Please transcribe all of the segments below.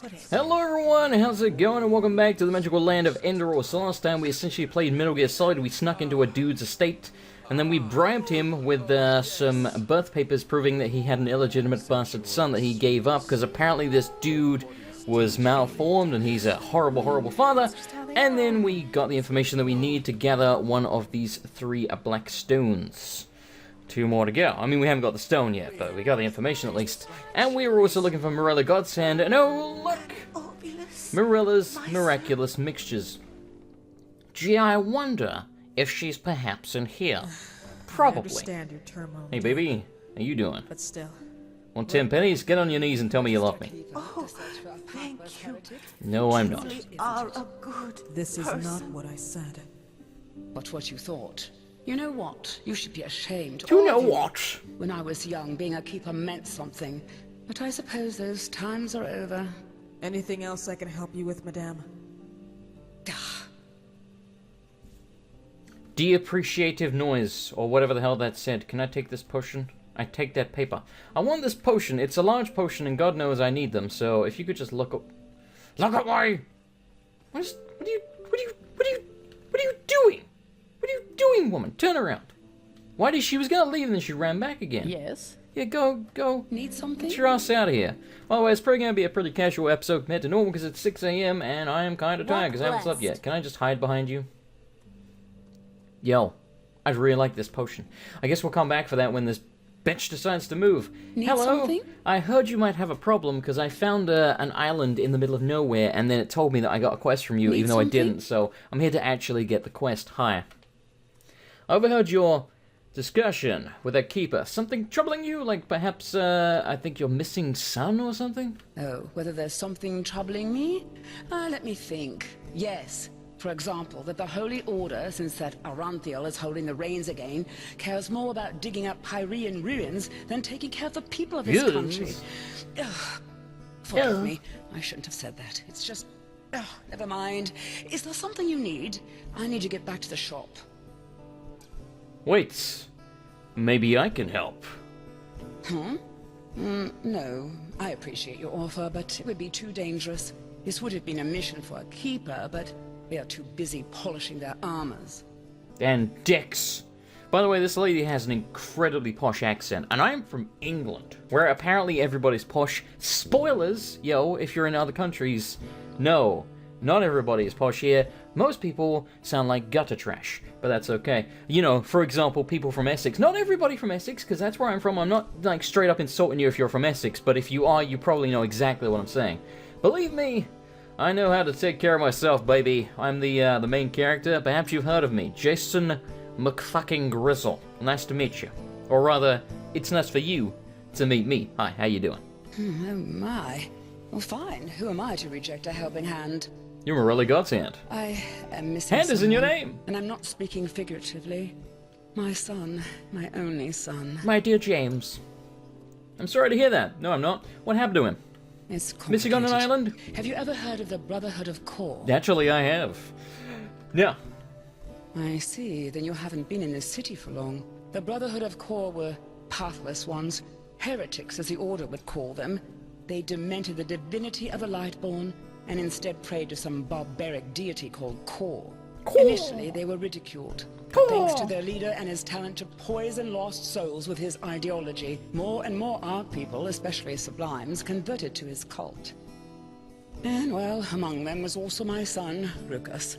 put it? Hello everyone, how's it going, and welcome back to the magical land of Enderal. So last time we essentially played Metal Gear Solid. We snuck into a dude's estate, and then we bribed him with some birth papers proving that he had an illegitimate bastard son that he gave up, because apparently this dude was malformed and he's a horrible, horrible father. And then we got the information that we need to gather one of these 3 black stones. 2 more to go. I mean, we haven't got the stone yet, but we got the information at least. And we were also looking for Milla Godshand, and oh look! Marilla's miraculous mixtures. Gee, I wonder if she's perhaps in here. Probably. I understand your turmoil. Hey baby, how you doing? But still. Want 10 pennies? Get on your knees and tell me you love me. Oh, thank you. No, I'm not. You are a good This is person. not what I said. But what you thought. You know what? You should be ashamed. You all know of you. what? When I was young, being a keeper meant something. But I suppose those times are over. Anything else I can help you with, madame? De-appreciative noise, or whatever the hell that said. Can I take this potion? I take that paper. I want this potion. It's a large potion, and God knows I need them. So if you could just look up my. What are you doing? What are you doing, woman? Turn around. Why did she was gonna leave and then she ran back again? Yes? Yeah, go. Need something? Get your ass out of here. By the way, it's probably gonna be a pretty casual episode compared to normal because it's 6 a.m. and I am kind of tired because I haven't slept yet. Can I just hide behind you? Yo, I really like this potion. I guess we'll come back for that when this bitch decides to move. Need Hello? something? I heard you might have a problem because I found an island in the middle of nowhere and then it told me that I got a quest from you Need even though something? I didn't, so I'm here to actually get the quest. Hi. I overheard your discussion with that keeper. Something troubling you? Like perhaps, I think your missing son or something? Oh, whether there's something troubling me? Let me think. Yes. For example, that the Holy Order, since that Aranthiel is holding the reins again, cares more about digging up Pyrean ruins than taking care of the people of his Yes. country. Ugh. Forgive me. I shouldn't have said that. It's just... Ugh, never mind. Is there something you need? I need to get back to the shop. Wait. Maybe I can help. Huh? No. I appreciate your offer, but it would be too dangerous. This would have been a mission for a keeper, but they are too busy polishing their armors. And dicks. By the way, this lady has an incredibly posh accent, and I'm from England, where apparently everybody's posh. Spoilers, yo, if you're in other countries. No, not everybody is posh here. Most people sound like gutter trash, but that's okay. You know, for example, people from Essex. Not everybody from Essex, because that's where I'm from. I'm not, like, straight up insulting you if you're from Essex, but if you are, you probably know exactly what I'm saying. Believe me, I know how to take care of myself, baby. I'm the main character. Perhaps you've heard of me. Jason McFucking Grizzle. Nice to meet you. Or rather, it's nice for you to meet me. Hi, how you doing? Oh my. Well, fine. Who am I to reject a helping hand? You're Morelli Godshand. I am missing Hand is in your someone, name. and I'm not speaking figuratively. My son. My only son. My dear James. I'm sorry to hear that. No, I'm not. What happened to him? It's Missing on an complicated. island? Have you ever heard of the Brotherhood of Kor? Naturally, I have. Yeah. I see. Then you haven't been in this city for long. The Brotherhood of Kor were pathless ones. Heretics, as the Order would call them. They demented the divinity of the Lightborn and instead prayed to some barbaric deity called Kor. Initially, they were ridiculed. But thanks to their leader and his talent to poison lost souls with his ideology, more and more our people, especially Sublimes, converted to his cult. And, well, among them was also my son, Ruckus.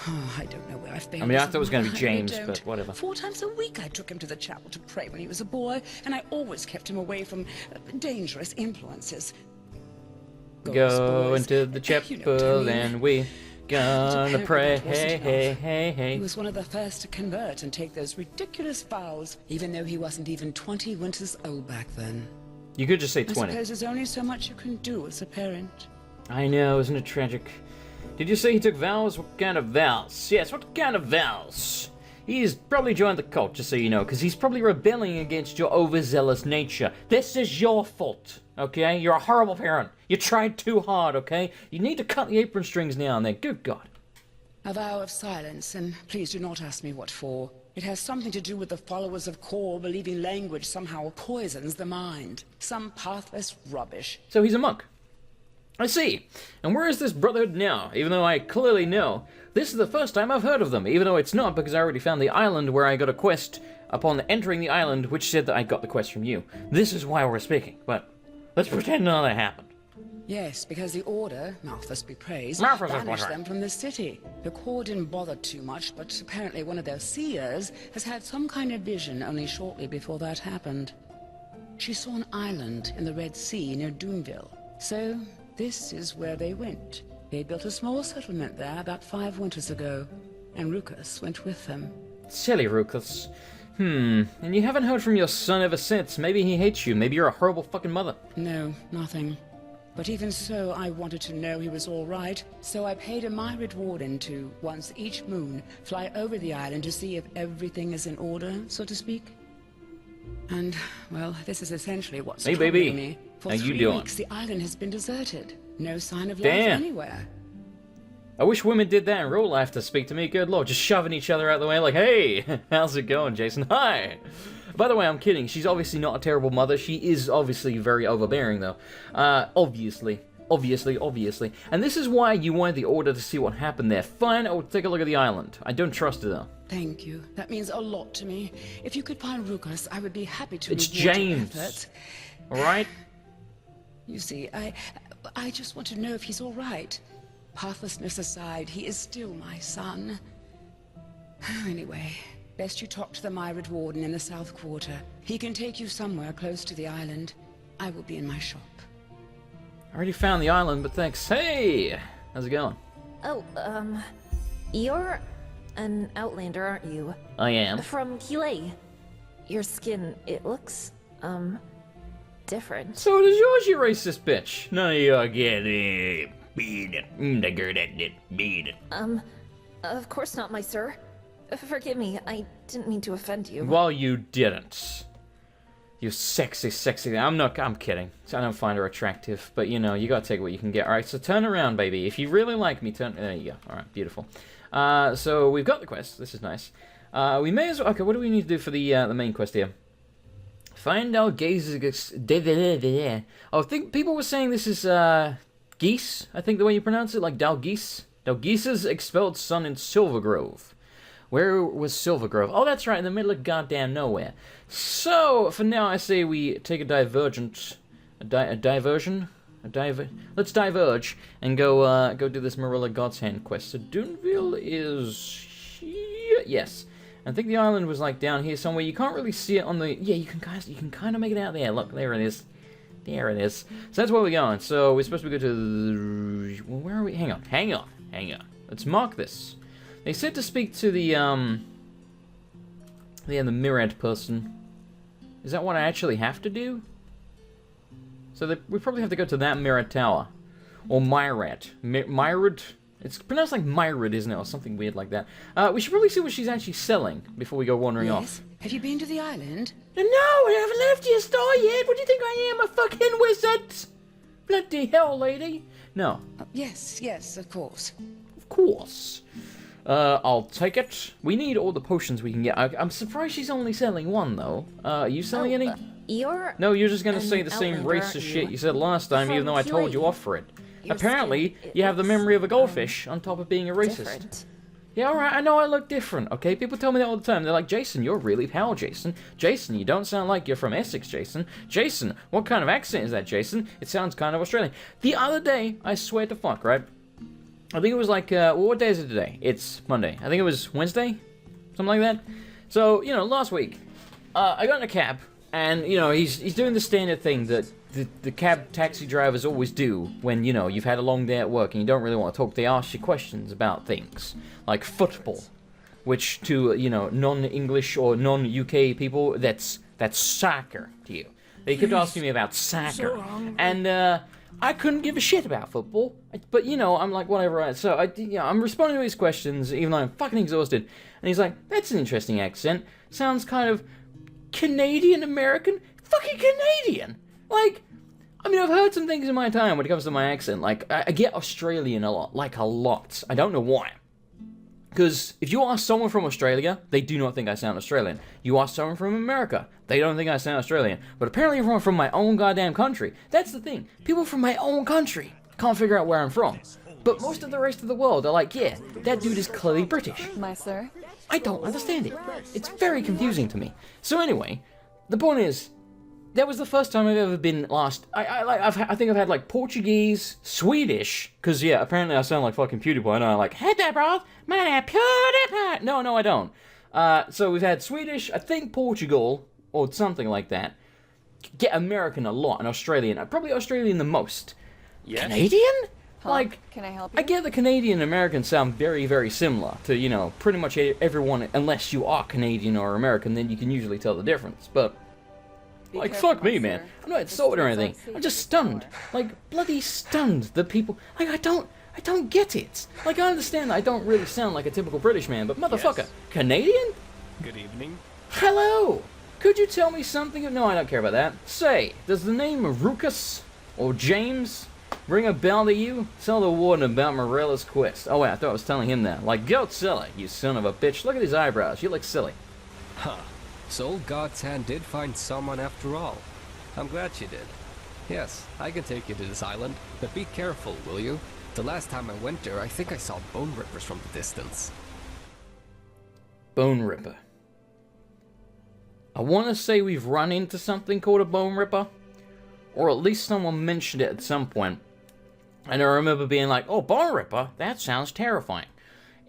Oh, I don't know where I've been. I mean, I thought it was going to be I really James, don't. but whatever. 4 times a week I took him to the chapel to pray when he was a boy, and I always kept him away from dangerous influences. Go boys. into the You know what I chapel mean. and we gonna Apparently pray. that wasn't Hey, hey, enough. hey, He hey. was one of the first to convert and take those ridiculous vows, even though he wasn't even 20 winters old back then. You could just say I 20. suppose there's only so much you can do as a parent. I know, isn't it tragic? Did you say he took vows? What kind of vows? Yes, what kind of vows? He's probably joined the cult, just so you know, because he's probably rebelling against your overzealous nature. This is your fault, okay? You're a horrible parent. You tried too hard, okay? You need to cut the apron strings now and then. Good God. A vow of silence, and please do not ask me what for. It has something to do with the followers of Kor believing language somehow poisons the mind. Some pathless rubbish. So he's a monk. I see. And where is this Brotherhood now? Even though I clearly know. This is the first time I've heard of them, even though it's not, because I already found the island where I got a quest upon entering the island, which said that I got the quest from you. This is why we're speaking, but let's pretend none of that happened. Yes, because the Order, Malthus be praised, Malthus be banished praised. them from the city. The Corps didn't bother too much, but apparently one of their seers has had some kind of vision only shortly before that happened. She saw an island in the Red Sea near Doomville. So, this is where they went. They built a small settlement there about 5 winters ago, and Rukus went with them. Silly Rukus. And you haven't heard from your son ever since. Maybe he hates you. Maybe you're a horrible fucking mother. No, nothing. But even so, I wanted to know he was all right, so I paid a myriad warden to, once each moon, fly over the island to see if everything is in order, so to speak. And, well, this is essentially what's Hey, troubling baby. me. For How you 3 doing? weeks, the island has been deserted. No sign of life Damn. anywhere. I wish women did that in real life to speak to me. Good lord, just shoving each other out the way like, hey, how's it going, Jason? Hi. By the way, I'm kidding. She's obviously not a terrible mother. She is obviously very overbearing, though. Obviously. And this is why you wanted the Order to see what happened there. Fine, I'll take a look at the island. I don't trust her, though. Thank you. That means a lot to me. If you could find Rukus, I would be happy to It's reward your James. efforts. Alright? You see, I just want to know if he's all right. Pathlessness aside, he is still my son. Anyway, best you talk to the myriad warden in the South Quarter. He can take you somewhere close to the island. I will be in my shop. I already found the island, but thanks. Hey! How's it going? Oh, you're an Outlander, aren't you? I am. From Kilei. Your skin, it looks, different. So does yours, you racist bitch. None of you get it. Beat it. Of course not, my sir. Forgive me, I didn't mean to offend you. Well, you didn't. You sexy. I'm kidding. I don't find her attractive, but you know, you gotta take what you can get. Alright, so turn around, baby. If you really like me, there you go. Alright, beautiful. So we've got the quest. This is nice. We may as well, okay, what do we need to do for the main quest here? Find Dalgeese's, I think people were saying this is, geese, I think the way you pronounce it, like Dalgeese. Dalgeese's expelled son in Silvergrove. Where was Silvergrove? Oh, that's right, in the middle of goddamn nowhere. So, for now, I say we take a diversion? Let's diverge and go do this Marilla God's Hand quest. So, Doonville is here. Yes. I think the island was like down here somewhere. You can't really see it on the... Yeah, you can kind of make it out there. Look, there it is. There it is. So that's where we're going. So we're supposed to go to the... Well, where are we? Hang on. Let's mark this. They said to speak to the Mirad person. Is that what I actually have to do? So we probably have to go to that Mirad Tower. Or Myrad. Myrad? It's pronounced like Myrad, isn't it? Or something weird like that. We should probably see what she's actually selling before we go wandering off. Have you been to the island? No, I haven't left your store yet. What do you think I am, a fucking wizard? Bloody hell, lady. No. Yes, of course. Of course. I'll take it. We need all the potions we can get. I'm surprised she's only selling one, though. Are you selling any? No, you're just gonna say the same racist shit you said last time, even though I told you off for it. Apparently, you have the memory of a goldfish on top of being a racist. Different. Yeah, alright, I know I look different, okay? People tell me that all the time. They're like, Jason, you're really pale, Jason. Jason, you don't sound like you're from Essex, Jason. Jason, what kind of accent is that, Jason? It sounds kind of Australian. The other day, I swear to fuck, right? I think it was like, well, what day is it today? It's Monday. I think it was Wednesday? Something like that? So, you know, last week, I got in a cab, and, you know, he's doing the standard thing that the cab taxi drivers always do when, you know, you've had a long day at work and you don't really want to talk. They ask you questions about things, like football, which to, you know, non-English or non-UK people, that's soccer to you. They kept asking me about soccer, and I couldn't give a shit about football, but, you know, I'm like, whatever, so I'm responding to his questions, even though I'm fucking exhausted, and he's like, that's an interesting accent, sounds kind of Canadian-American, fucking Canadian, like, I mean, I've heard some things in my time when it comes to my accent, like, I get Australian a lot, like a lot, I don't know why. Because if you ask someone from Australia, they do not think I sound Australian. You ask someone from America, they don't think I sound Australian. But apparently everyone from my own goddamn country, that's the thing. People from my own country Can't figure out where I'm from. But most of the rest of the world are like, yeah, that dude is clearly British. My sir? I don't understand it. It's very confusing to me. So anyway, the point is, that was the first time I've ever been lost. I think I've had like Portuguese, Swedish, because yeah, apparently I sound like fucking PewDiePie, and I'm like, hey there, bro, my name PewDiePie. No, I don't. So we've had Swedish, I think Portugal, or something like that. Get American a lot, and Australian. Probably Australian the most. Yes. Canadian? Huh? Like, can I help you? I get the Canadian and American sound very, very similar to, you know, pretty much everyone, unless you are Canadian or American, then you can usually tell the difference. But, like, fuck me, man. I'm not insulted or anything. I'm just stunned. Like, bloody stunned that people, like, I don't get it. Like, I understand that I don't really sound like a typical British man, but motherfucker, yes. Canadian? Good evening. Hello! Could you tell me something? No, I don't care about that. Say, does the name Rucus or James ring a bell to you? Tell the warden about Morella's quest. Oh wait, I thought I was telling him that. Like, go silly, you son of a bitch. Look at his eyebrows. You look silly. Huh. So God's hand did find someone after all. I'm glad she did. Yes, I can take you to this island, but be careful, will you? The last time I went there, I think I saw bone rippers from the distance. Bone Ripper. I want to say we've run into something called a Bone Ripper, or at least someone mentioned it at some point. And I remember being like, oh, Bone Ripper? That sounds terrifying.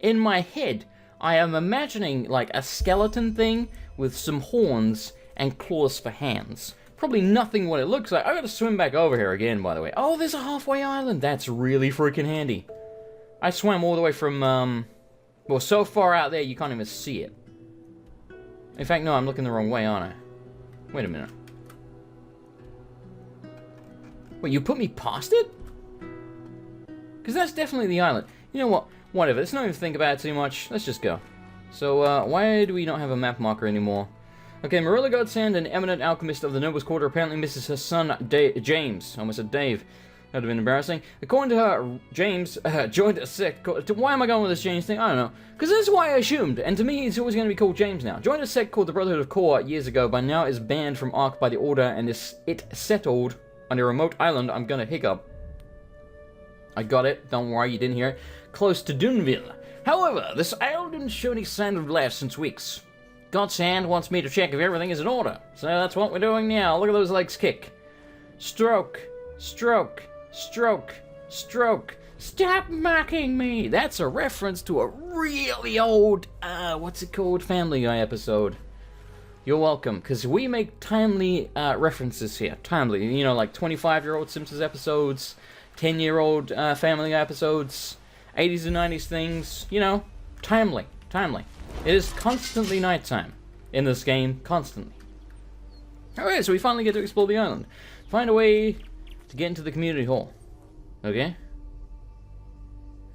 In my head, I am imagining like a skeleton thing with some horns and claws for hands. Probably nothing what it looks like. I gotta swim back over here again, by the way. Oh, there's a halfway island. That's really freaking handy. I swam all the way from, well, so far out there you can't even see it. In fact, no, I'm looking the wrong way, aren't I? Wait a minute. Wait, you put me past it? Because that's definitely the island. You know what? Whatever. Let's not even think about it too much. Let's just go. So, why do we not have a map marker anymore? Okay, Marilla Godsand, an eminent alchemist of the Nobles Quarter, apparently misses her son, James. I almost said Dave. That would have been embarrassing. According to her, James joined a sect. Why am I going with this James thing? I don't know. Because that's why I assumed. And to me, he's always going to be called James now. Joined a sect called the Brotherhood of Kor years ago, but now is banned from Ark by the Order and it settled on a remote island. I'm going to hiccup. I got it. Don't worry, you didn't hear it. Close to Dunville. However, this island didn't show any sign of life since weeks. God's hand wants me to check if everything is in order. So that's what we're doing now. Look at those legs kick. Stroke. Stroke. Stroke. Stroke. Stop mocking me! That's a reference to a really old, what's it called? Family Guy episode. You're welcome, because we make timely references here. Timely, you know, like 25-year-old Simpsons episodes, 10-year-old Family Guy episodes, 80s and 90s things, you know, timely. Timely. It is constantly nighttime in this game, constantly. Alright, so we finally get to explore the island. Find a way to get into the community hall. Okay?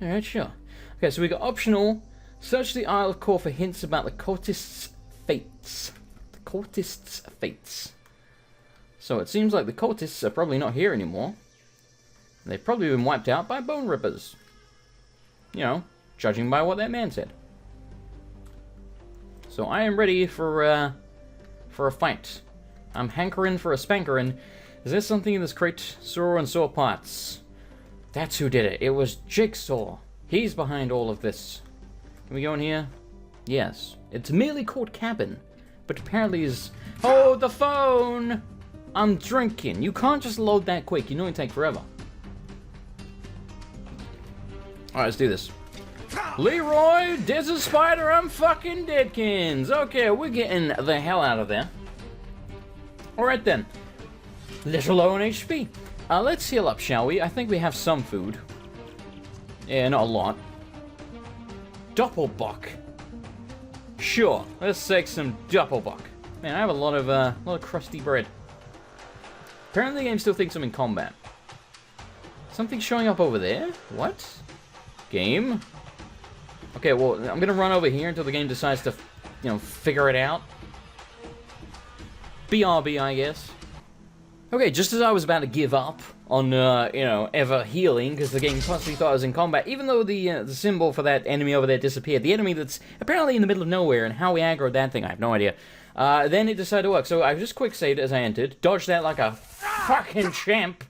Alright, sure. Okay, so we got optional. Search the Isle of Kor for hints about the cultists' fates. The cultists' fates. So it seems like the cultists are probably not here anymore. They've probably been wiped out by bone rippers. You know, judging by what that man said. So I am ready for a fight. I'm hankering for a spankerin'. Is there something in this crate? Saw and saw parts. That's who did it. It was Jigsaw. He's behind all of this. Can we go in here? Yes. It's merely called cabin, but apparently is... Hold the phone! I'm drinking. You can't just load that quick. You know it take forever. Alright, let's do this. Leroy, Desert Spider, I'm fucking Deadkins. Okay, we're getting the hell out of there. Alright then. Little low on HP. Let's heal up, shall we? I think we have some food. Yeah, not a lot. Doppelbock. Sure, let's take some Doppelbock. Man, I have a lot of crusty bread. Apparently the game still thinks I'm in combat. Something showing up over there? What? Game? Okay, well, I'm gonna run over here until the game decides to, you know, figure it out. BRB, I guess. Okay, just as I was about to give up on, you know, ever healing, because the game constantly thought I was in combat, even though the symbol for that enemy over there disappeared, the enemy that's apparently in the middle of nowhere, and how we aggroed that thing, I have no idea. Then it decided to work, so I just quick saved as I entered, dodged that like a fucking champ,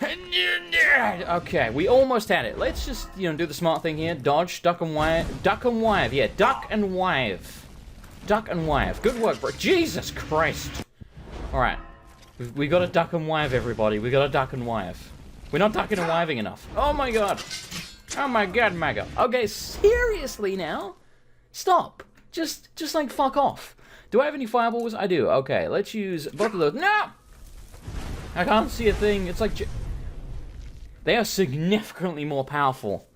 Okay, we almost had it. Let's just, you know, do the smart thing here. Dodge, duck and wive. Duck and wive, yeah. Duck and wive. Duck and wive. Good work, bro. Jesus Christ. Alright. We got to duck and wive, everybody. We got to duck and wive. We're not ducking and wiving enough. Oh my god. Oh my god, Mago. Okay, seriously now? Stop. Just like, fuck off. Do I have any fireballs? I do. Okay, let's use both of those. No! I can't see a thing. It's like... They are significantly more powerful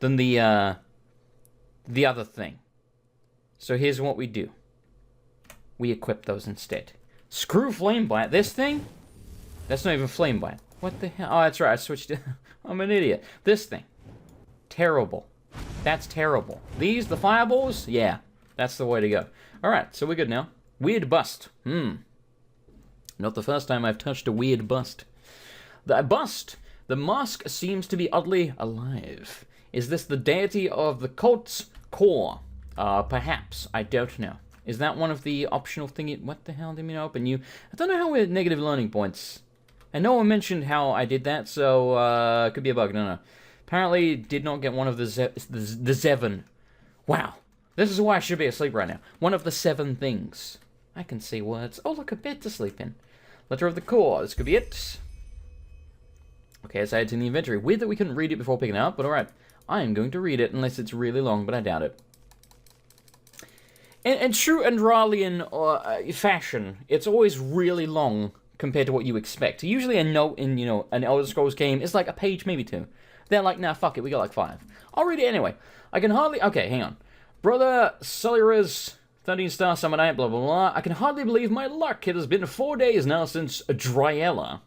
than the other thing. So here's what we do. We equip those instead. Screw Flame Bite. This thing? That's not even Flame Bite. What the hell? Oh, that's right. I switched it. I'm an idiot. This thing. Terrible. That's terrible. These, the fireballs? Yeah. That's the way to go. Alright, so we're good now. Weird bust. Not the first time I've touched a weird bust. The bust. The mask seems to be oddly alive. Is this the deity of the cult's core? Perhaps. I don't know. Is that one of the optional thingy? What the hell did mean open you? I don't know how we're negative learning points. And no one mentioned how I did that, so, could be a bug. No. Apparently, did not get one of the seven. Wow. This is why I should be asleep right now. One of the 7 things. I can see words. Oh, look, a bed to sleep in. Letter of the core. This could be it. Okay, let's add it to the inventory. Weird that we couldn't read it before picking it up, but alright. I am going to read it, unless it's really long, but I doubt it. In true Enderalian fashion, it's always really long compared to what you expect. Usually a note in, you know, an Elder Scrolls game is like a page, maybe 2. They're like, nah, fuck it, we got like 5. I'll read it anyway. I can hardly... Okay, hang on. Brother Solira's 13-star summer night, blah, blah, blah. I can hardly believe my luck. It has been 4 days now since Dryella.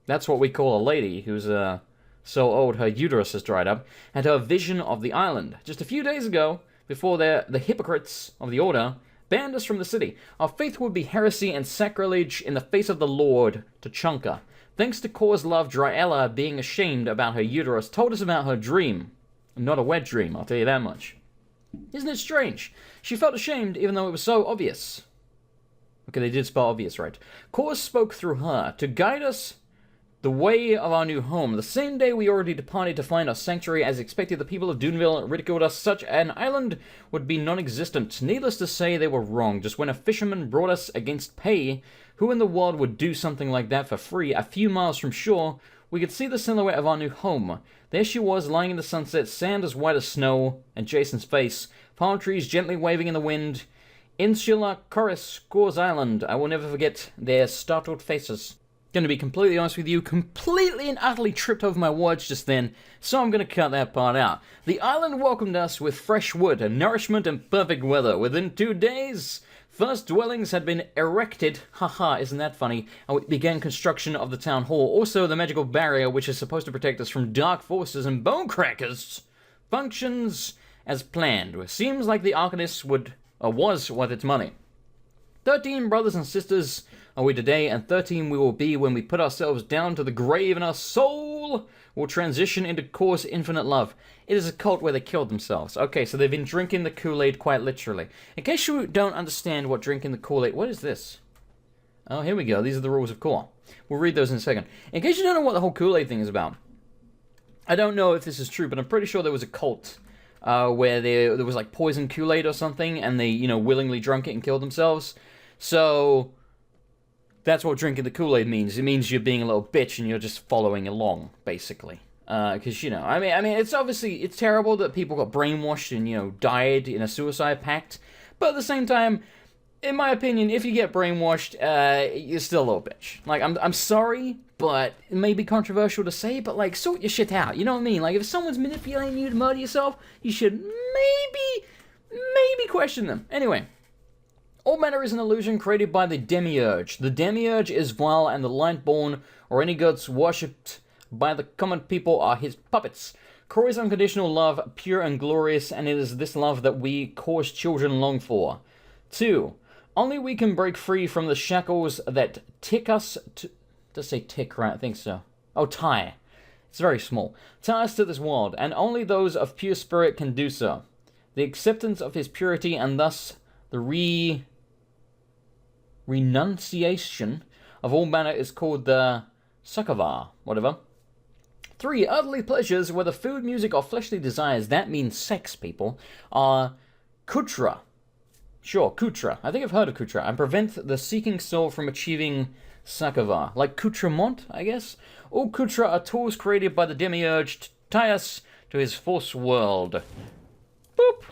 That's what we call a lady who's so old her uterus has dried up, and her vision of the island. Just a few days ago, before the hypocrites of the Order banned us from the city, our faith would be heresy and sacrilege in the face of the Lord Tachanka. Thanks to Kor's love, Dryella, being ashamed about her uterus, told us about her dream. Not a wet dream, I'll tell you that much. Isn't it strange? She felt ashamed even though it was so obvious. Okay, they did spell obvious right. Kor spoke through her to guide us the way of our new home. The same day we already departed to find our sanctuary. As expected, the people of Duneville ridiculed us. Such an island would be non-existent. Needless to say, they were wrong. Just when a fisherman brought us against pay, who in the world would do something like that for free? A few miles from shore, we could see the silhouette of our new home. There she was, lying in the sunset, sand as white as snow, and Jason's face, palm trees gently waving in the wind. Insula Chorus, Kor's Island. I will never forget their startled faces. Gonna be completely honest with you, completely and utterly tripped over my words just then, so I'm gonna cut that part out. The island welcomed us with fresh wood and nourishment and perfect weather. Within 2 days, first dwellings had been erected, haha, isn't that funny, and we began construction of the town hall. Also, the magical barrier, which is supposed to protect us from dark forces and bone crackers, functions as planned. Seems like the Arcanist was worth its money. 13 brothers and sisters are we today, and 13 we will be when we put ourselves down to the grave and our soul will transition into Kor's infinite love. It is a cult where they killed themselves. Okay, so they've been drinking the Kool-Aid quite literally. In case you don't understand what drinking the Kool-Aid... What is this? Oh, here we go. These are the rules of Kor. We'll read those in a second. In case you don't know what the whole Kool-Aid thing is about, I don't know if this is true, but I'm pretty sure there was a cult where there was like poison Kool-Aid or something, and they, you know, willingly drank it and killed themselves. So... that's what drinking the Kool-Aid means. It means you're being a little bitch and you're just following along, basically. Because, you know, I mean, it's obviously, it's terrible that people got brainwashed and, you know, died in a suicide pact. But at the same time, in my opinion, if you get brainwashed, you're still a little bitch. Like, I'm sorry, but it may be controversial to say, but, like, sort your shit out. You know what I mean? Like, if someone's manipulating you to murder yourself, you should maybe question them. Anyway. All matter is an illusion created by the Demiurge. The Demiurge is vile, and the Lightborn, or any gods worshipped by the common people, are his puppets. Kor is unconditional love, pure and glorious, and it is this love that we, Kor's children, long for. 2. Only we can break free from the shackles that tick us to... Does it say tick, right? I think so. Oh, tie. It's very small. Tie us to this world, and only those of pure spirit can do so. The acceptance of his purity, and thus the renunciation of all matter is called the Sakavar, whatever. 3 earthly pleasures, whether food, music, or fleshly desires, that means sex, people, are kutra. Sure, kutra. I think I've heard of kutra. And prevent the seeking soul from achieving sakava. Like coutrement, I guess? All kutra are tools created by the demiurge to tie us to his false world. Boop!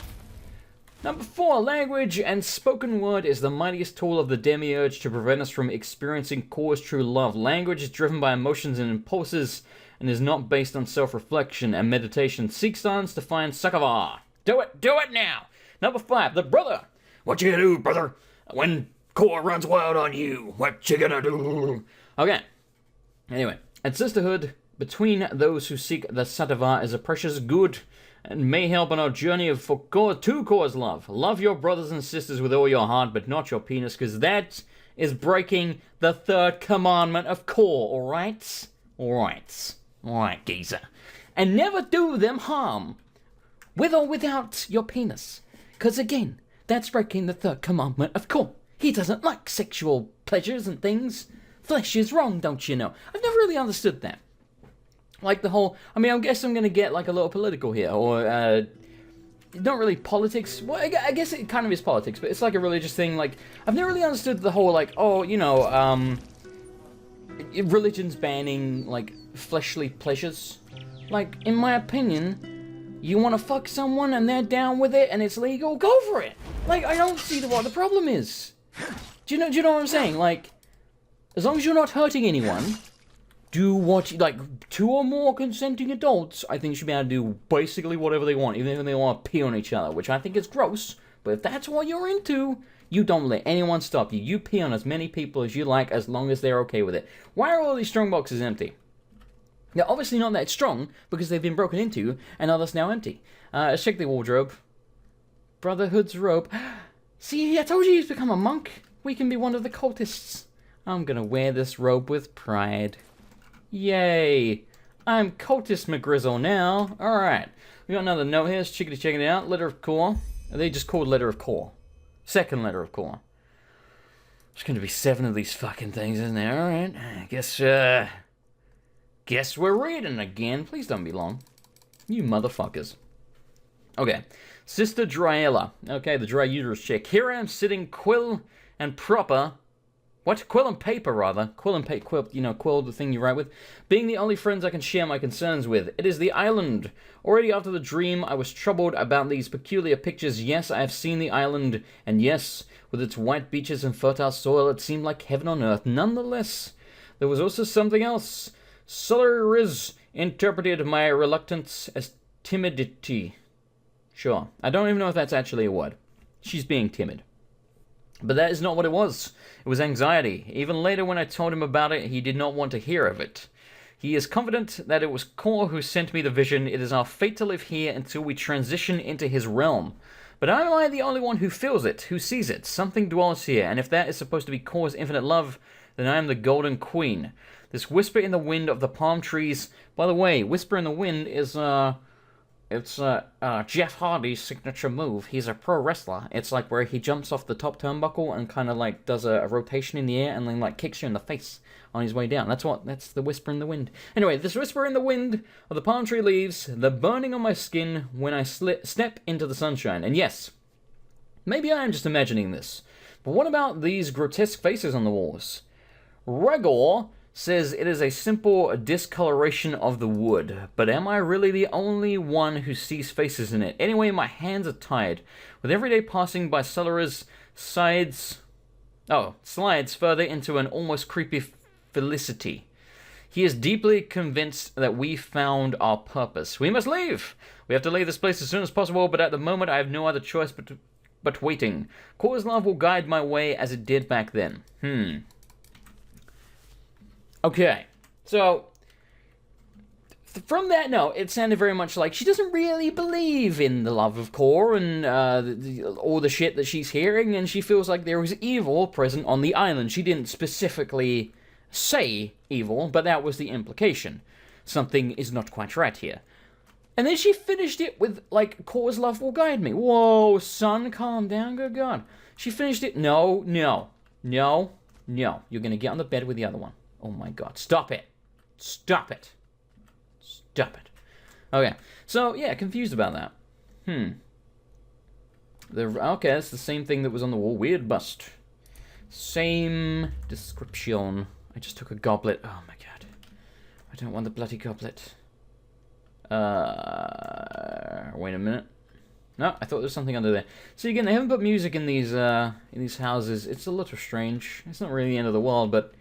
Number 4, language and spoken word is the mightiest tool of the demiurge to prevent us from experiencing Kor's true love. Language is driven by emotions and impulses and is not based on self-reflection and meditation. Seek silence to find sakava. Do it now! Number 5, the brother. What you gonna do, brother? When Kor runs wild on you, what you gonna do? Okay. Anyway, and sisterhood between those who seek the sattva is a precious good and may help on our journey to Kor's love. Love your brothers and sisters with all your heart, but not your penis, because that is breaking the 3rd commandment of Kor, alright? Alright, geezer. And never do them harm, with or without your penis. Because again, that's breaking the 3rd commandment of Kor. He doesn't like sexual pleasures and things. Flesh is wrong, don't you know? I've never really understood that. Like the whole, I mean, I guess I'm going to get like a little political here, or not really politics. Well, I guess it kind of is politics, but it's like a religious thing. Like, I've never really understood the whole, like, oh, you know, religion's banning, like, fleshly pleasures. Like, in my opinion, you want to fuck someone and they're down with it and it's legal, go for it. Like, I don't see what the problem is. Do you know what I'm saying? Like, as long as you're not hurting anyone, do what you, like, 2 or more consenting adults, I think, should be able to do basically whatever they want, even if they want to pee on each other, which I think is gross, but if that's what you're into, you don't let anyone stop you. You pee on as many people as you like, as long as they're okay with it. Why are all these strong boxes empty? They're obviously not that strong, because they've been broken into, and are thus now empty. Let's check the wardrobe. Brotherhood's robe. See, I told you he's become a monk. We can be one of the cultists. I'm gonna wear this robe with pride. Yay! I'm Cultist McGrizzle now. Alright. We got another note here. Let's check it out. Letter of Kor. Are they just called Letter of Kor? 2nd letter of Kor. There's gonna be 7 of these fucking things, isn't there? Alright. Guess we're reading again. Please don't be long. You motherfuckers. Okay. Sister Dryella. Okay, the dry uterus check. Here I am sitting quill and proper. What? Quill and paper, rather. Quill and paper. Quill, you know, quill, the thing you write with. Being the only friends I can share my concerns with. It is the island. Already after the dream, I was troubled about these peculiar pictures. Yes, I have seen the island. And yes, with its white beaches and fertile soil, it seemed like heaven on earth. Nonetheless, there was also something else. Solaris interpreted my reluctance as timidity. Sure. I don't even know if that's actually a word. She's being timid. But that is not what it was. It was anxiety. Even later when I told him about it, he did not want to hear of it. He is confident that it was Kor who sent me the vision. It is our fate to live here until we transition into his realm. But am I the only one who feels it, who sees it? Something dwells here, and if that is supposed to be Kor's infinite love, then I am the Golden Queen. This whisper in the wind of the palm trees... By the way, whisper in the wind is, It's Jeff Hardy's signature move. He's a pro wrestler. It's like where he jumps off the top turnbuckle and kind of like does a rotation in the air and then like kicks you in the face on his way down. That's the whisper in the wind. Anyway, this whisper in the wind of the palm tree leaves, the burning on my skin when I step into the sunshine. And yes, maybe I am just imagining this, but what about these grotesque faces on the walls? Regor says it is a simple discoloration of the wood, but am I really the only one who sees faces in it? Anyway, my hands are tied. With every day passing by, Solaris slides further into an almost creepy felicity. He is deeply convinced that we found our purpose. We must leave! We have to leave this place as soon as possible, but at the moment I have no other choice but waiting. Kor's love will guide my way as it did back then. Okay, so from that note, it sounded very much like she doesn't really believe in the love of Kor and all the shit that she's hearing, and she feels like there was evil present on the island. She didn't specifically say evil, but that was the implication. Something is not quite right here. And then she finished it with, like, Kor's love will guide me. Whoa, son, calm down, good God. She finished it, no. You're gonna get on the bed with the other one. Oh my God, stop it. Stop it. Stop it. Okay, so, yeah, confused about that. Okay, that's the same thing that was on the wall. Weird bust. Same description. I just took a goblet. Oh my god. I don't want the bloody goblet. Wait a minute. No, I thought there was something under there. See, again, they haven't put music in these houses. It's a little strange. It's not really the end of the world, but...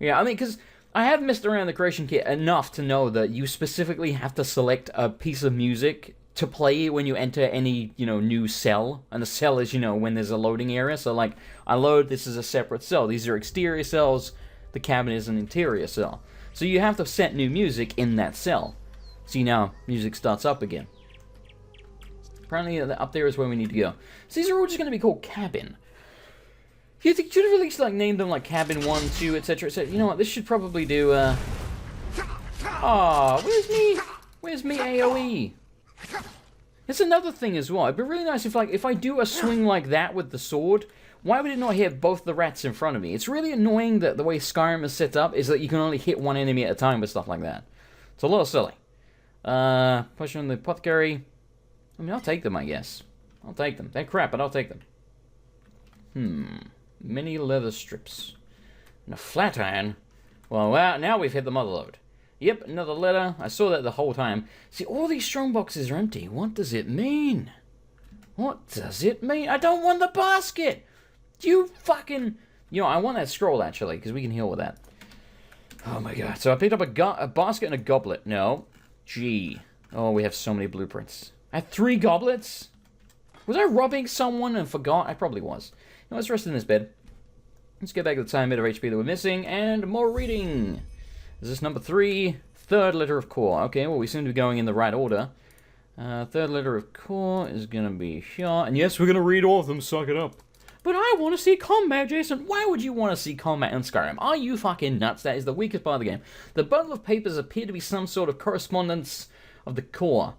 Yeah, I mean, because I have messed around the creation kit enough to know that you specifically have to select a piece of music to play when you enter any, new cell. And a cell is, when there's a loading area. So, like, I load, this is a separate cell. These are exterior cells. The cabinet is an interior cell. So you have to set new music in that cell. See, now, music starts up again. Apparently, up there is where we need to go. So these are all just going to be called cabin. You should have at least, like, named them, like, cabin 1, 2, etc., etc. You know what, this should probably do, Aw, where's me AoE? It's another thing as well. It'd be really nice if I do a swing like that with the sword, why would it not hit both the rats in front of me? It's really annoying that the way Skyrim is set up is that you can only hit one enemy at a time with stuff like that. It's a little silly. Push on the apothecary. I mean, I'll take them, I guess. I'll take them. They're crap, but I'll take them. Many leather strips. And a flat iron. Well, now we've hit the mother load. Yep, another letter. I saw that the whole time. See, all these strong boxes are empty. What does it mean? What does it mean? I don't want the basket! You fucking... I want that scroll, actually, because we can heal with that. Oh, my god. So I picked up a basket and a goblet. No. Gee. Oh, we have so many blueprints. I had 3 goblets? Was I robbing someone and forgot? I probably was. Let's rest in this bed. Let's get back to the tiny bit of HP that we're missing, and more reading. Is this number 3? Third letter of core. Okay, well, we seem to be going in the right order. Third letter of core is going to be here. And yes, we're going to read all of them, suck it up. But I want to see combat, Jason. Why would you want to see combat in Skyrim? Are you fucking nuts? That is the weakest part of the game. The bundle of papers appear to be some sort of correspondence of the core.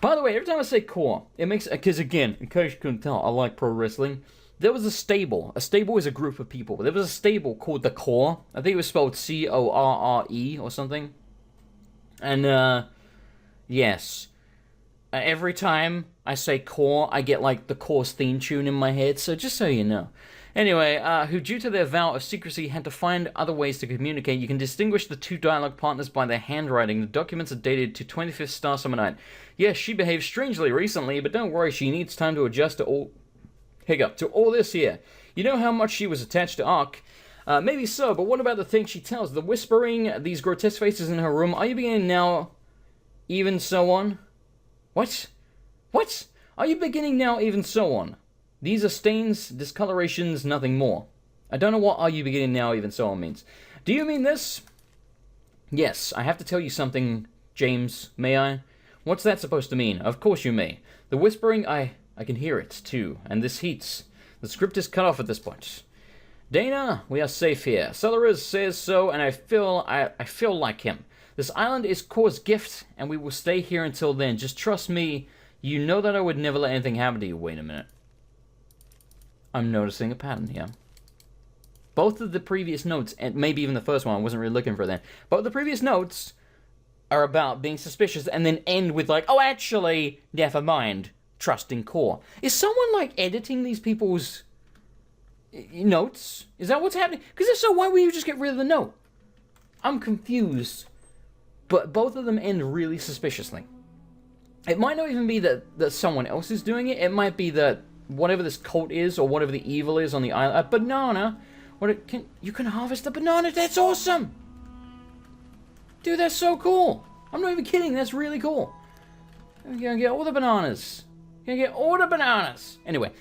By the way, every time I say core, it makes... Because again, in case you couldn't tell, I like pro wrestling. There was a stable. A stable is a group of people. There was a stable called the Core. I think it was spelled C-O-R-R-E or something. And, yes. Every time I say Core, I get, like, the Core's theme tune in my head. So just so you know. Anyway, who due to their vow of secrecy had to find other ways to communicate. You can distinguish the 2 dialogue partners by their handwriting. The documents are dated to 25th Star Summer Night. Yes, she behaved strangely recently, but don't worry, she needs time to adjust to all this here. You know how much she was attached to Ark? Maybe so, but what about the things she tells? The whispering, these grotesque faces in her room. Are you beginning now, even so on? What? What? Are you beginning now, even so on? These are stains, discolorations, nothing more. I don't know what are you beginning now, even so on means. Do you mean this? Yes, I have to tell you something, James. May I? What's that supposed to mean? Of course you may. The whispering, I can hear it, too, and this heats. The script is cut off at this point. Dana, we are safe here. Celeris says so, and I feel like him. This island is Core's gift, and we will stay here until then. Just trust me. You know that I would never let anything happen to you. Wait a minute. I'm noticing a pattern here. Both of the previous notes, and maybe even the first one, I wasn't really looking for that. Both the previous notes are about being suspicious, and then end with like, oh, actually, never mind. Trusting Core. Is someone, like, editing these people's notes? Is that what's happening? Because if so, why would you just get rid of the note? I'm confused. But both of them end really suspiciously. It might not even be that someone else is doing it. It might be that whatever this cult is, or whatever the evil is on the island... A banana. You can harvest a banana. That's awesome! Dude, that's so cool. I'm not even kidding. That's really cool. We're gonna get all the bananas. Gonna get all the bananas. Anyway,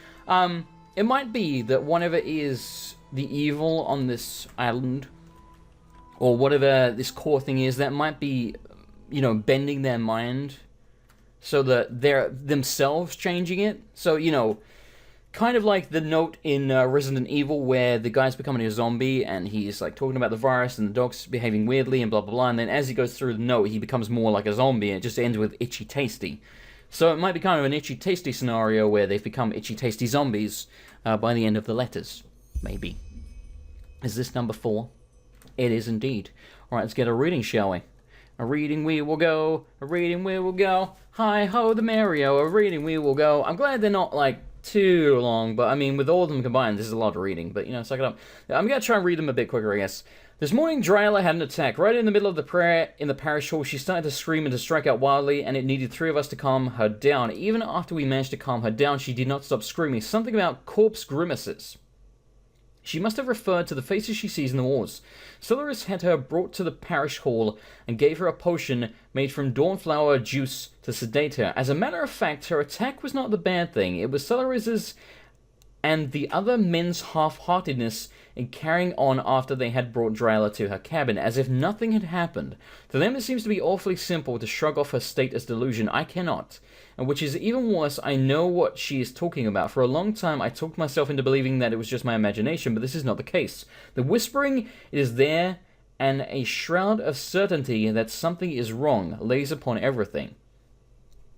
it might be that whatever is the evil on this island, or whatever this core thing is, that might be, bending their mind so that they're themselves changing it. So, kind of like the note in Resident Evil where the guy's becoming a zombie and he's like talking about the virus and the dog's behaving weirdly and blah blah blah, and then as he goes through the note he becomes more like a zombie and it just ends with itchy tasty. So it might be kind of an itchy tasty scenario where they've become itchy tasty zombies by the end of the letters. Maybe. Is this number 4? It is indeed. Alright, let's get a reading, shall we? A reading we will go, a reading we will go. Hi-ho the Mario, a reading we will go. I'm glad they're not, like, too long, but I mean, with all of them combined, this is a lot of reading, but, you know, suck it up. I'm gonna try and read them a bit quicker, I guess. This morning, Dryla had an attack. Right in the middle of the prayer in the parish hall, she started to scream and to strike out wildly, and it needed 3 of us to calm her down. Even after we managed to calm her down, she did not stop screaming. Something about corpse grimaces. She must have referred to the faces she sees in the walls. Solaris had her brought to the parish hall and gave her a potion made from dawnflower juice to sedate her. As a matter of fact, her attack was not the bad thing. It was Solaris's and the other men's half-heartedness in carrying on after they had brought Dryla to her cabin, as if nothing had happened. To them it seems to be awfully simple to shrug off her state as delusion. I cannot. And which is even worse, I know what she is talking about. For a long time I talked myself into believing that it was just my imagination, but this is not the case. The whispering is there, and a shroud of certainty that something is wrong lays upon everything.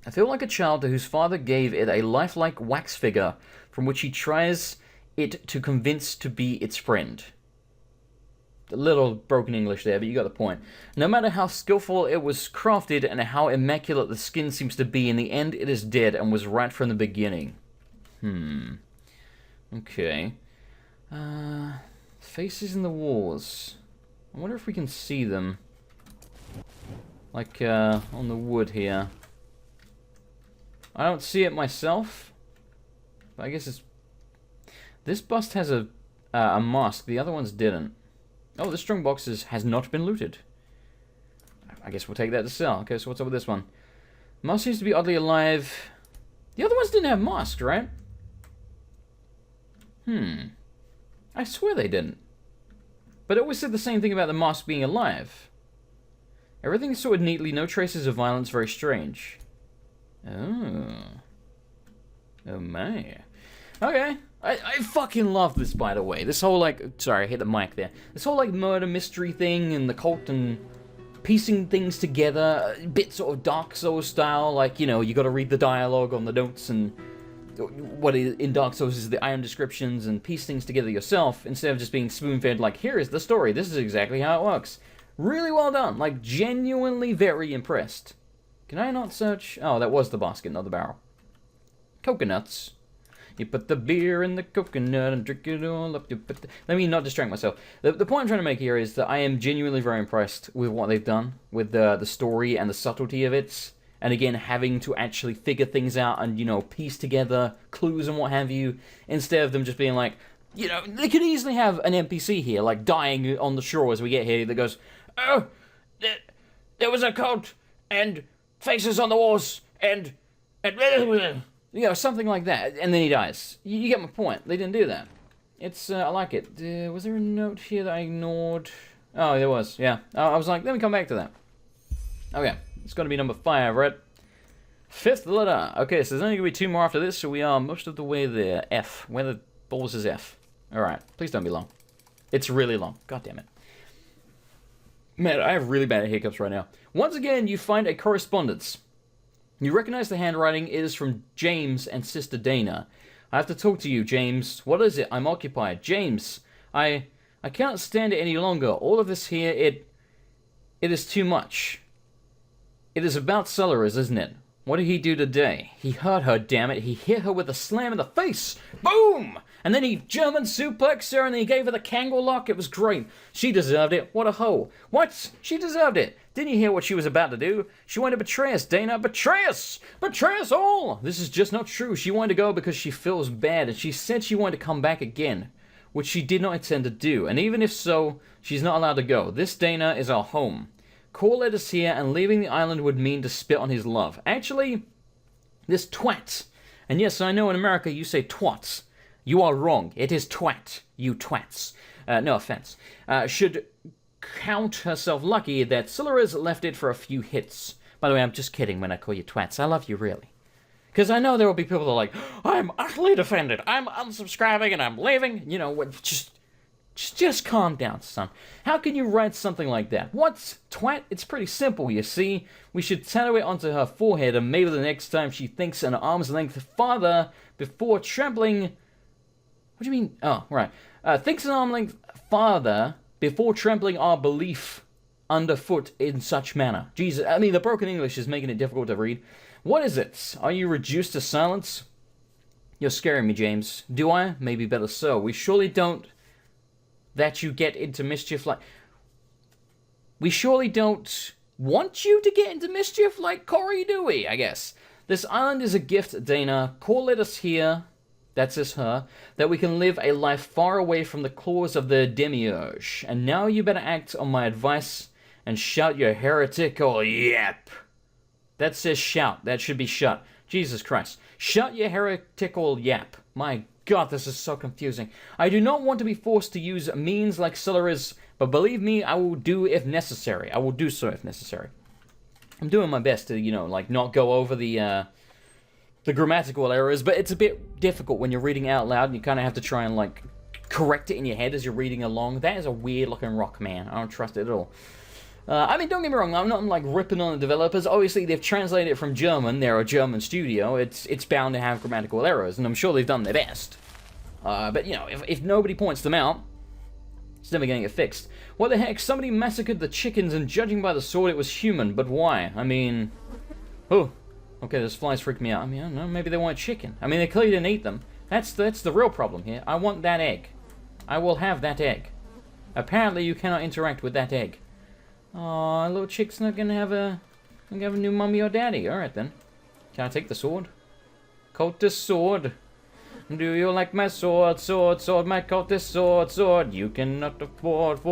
I feel like a child to whose father gave it a lifelike wax figure from which he tries it to convince to be its friend. A little broken English there, but you got the point. No matter how skillful it was crafted and how immaculate the skin seems to be, in the end it is dead and was right from the beginning. Okay. Faces in the walls. I wonder if we can see them. Like, on the wood here. I don't see it myself. But I guess it's... This bust has a mask. The other ones didn't. Oh, the strong boxes has not been looted. I guess we'll take that to sell. Okay, so what's up with this one? Mask seems to be oddly alive. The other ones didn't have masks, right? I swear they didn't. But it always said the same thing about the mask being alive. Everything is sorted neatly, no traces of violence, very strange. Oh. Oh my. Okay. I fucking love this, by the way. This whole, like... Sorry, I hit the mic there. This whole, like, murder mystery thing and the cult and piecing things together. A bit sort of Dark Souls style. Like, you know, you gotta read the dialogue on the notes and... What in Dark Souls is the iron descriptions and piece things together yourself instead of just being spoon-fed like, here is the story. This is exactly how it works. Really well done. Like, genuinely very impressed. Can I not search? Oh, that was the basket, not the barrel. Coconuts. You put the beer in the coconut and drink it all up. Let me not distract myself. The point I'm trying to make here is that I am genuinely very impressed with what they've done, with the story and the subtlety of it. And again, having to actually figure things out and, you know, piece together clues and what have you, instead of them just being like, you know, they could easily have an NPC here, like, dying on the shore as we get here, that goes, oh, there was a cult, and faces on the walls, and you know, something like that, and then he dies. You get my point. They didn't do that. It's, I like it. Was there a note here that I ignored? Oh, there was, yeah. I was like, let me come back to that. Okay. It's going to be number 5, right? 5th letter. Okay, so there's only going to be 2 more after this, so we are most of the way there. F. Where the balls is F? Alright, please don't be long. It's really long. God damn it. Man, I have really bad hiccups right now. Once again, you find a correspondence. You recognize the handwriting. It is from James and Sister Dana. I have to talk to you, James. What is it? I'm occupied. James, I can't stand it any longer. All of this here, it is too much. It is about Solaris, isn't it? What did he do today? He hurt her, damn it. He hit her with a slam in the face. Boom! And then he German suplexed her and then he gave her the Kangol lock. It was great. She deserved it. What a hoe. What? She deserved it. Didn't you hear what she was about to do? She wanted to betray us, Dana. Betray us! Betray us all! This is just not true. She wanted to go because she feels bad, and she said she wanted to come back again, which she did not intend to do. And even if so, she's not allowed to go. This Dana is our home. Call let us here, and leaving the island would mean to spit on his love. Actually, this twat, and yes, I know in America you say twats. You are wrong. It is twat, you twats. No offense. Should count herself lucky that Solaris left it for a few hits. By the way, I'm just kidding when I call you twats. I love you, really. Because I know there will be people that are like, I'm utterly offended. I'm unsubscribing and I'm leaving. You know, just calm down, son. How can you write something like that? What's twat? It's pretty simple, you see. We should tattoo it onto her forehead, and maybe the next time she thinks an arm's length farther before trampling... What do you mean? Oh, right. Thinks an arm's length farther before trampling our belief underfoot in such manner. Jesus, I mean, the broken English is making it difficult to read. What is it? Are you reduced to silence? You're scaring me, James. Do I? Maybe better so. We surely don't... That you get into mischief like... We surely don't want you to get into mischief like Corey, do we? I guess. This island is a gift, Dana. Call it us here... That's us, her. That we can live a life far away from the claws of the demiurge. And now you better act on my advice and shout your heretical yap. That says shout. That should be shut. Jesus Christ. Shut your heretical yap. My God, this is so confusing. I do not want to be forced to use means like Scyllaris, but believe me, I will do if necessary. I will do so if necessary. I'm doing my best to, you know, like, not go over the grammatical errors, but it's a bit difficult when you're reading out loud and you kind of have to try and, like, correct it in your head as you're reading along. That is a weird-looking rock, man. I don't trust it at all. I mean, don't get me wrong, I'm not, like, ripping on the developers. Obviously, they've translated it from German. They're a German studio. It's bound to have grammatical errors, and I'm sure they've done their best. But, you know, if nobody points them out, it's never going to get fixed. What the heck? Somebody massacred the chickens, and judging by the sword, it was human. But why? I mean... Oh... Okay, those flies freak me out. I mean, I don't know, maybe they want chicken. I mean, they clearly didn't eat them. That's the real problem here. I want that egg. I will have that egg. Apparently, you cannot interact with that egg. Aw, little chick's not gonna have a new mummy or daddy. Alright then. Can I take the sword? Cultist sword. Do you like my sword, sword, sword, my cultist sword, sword? You cannot afford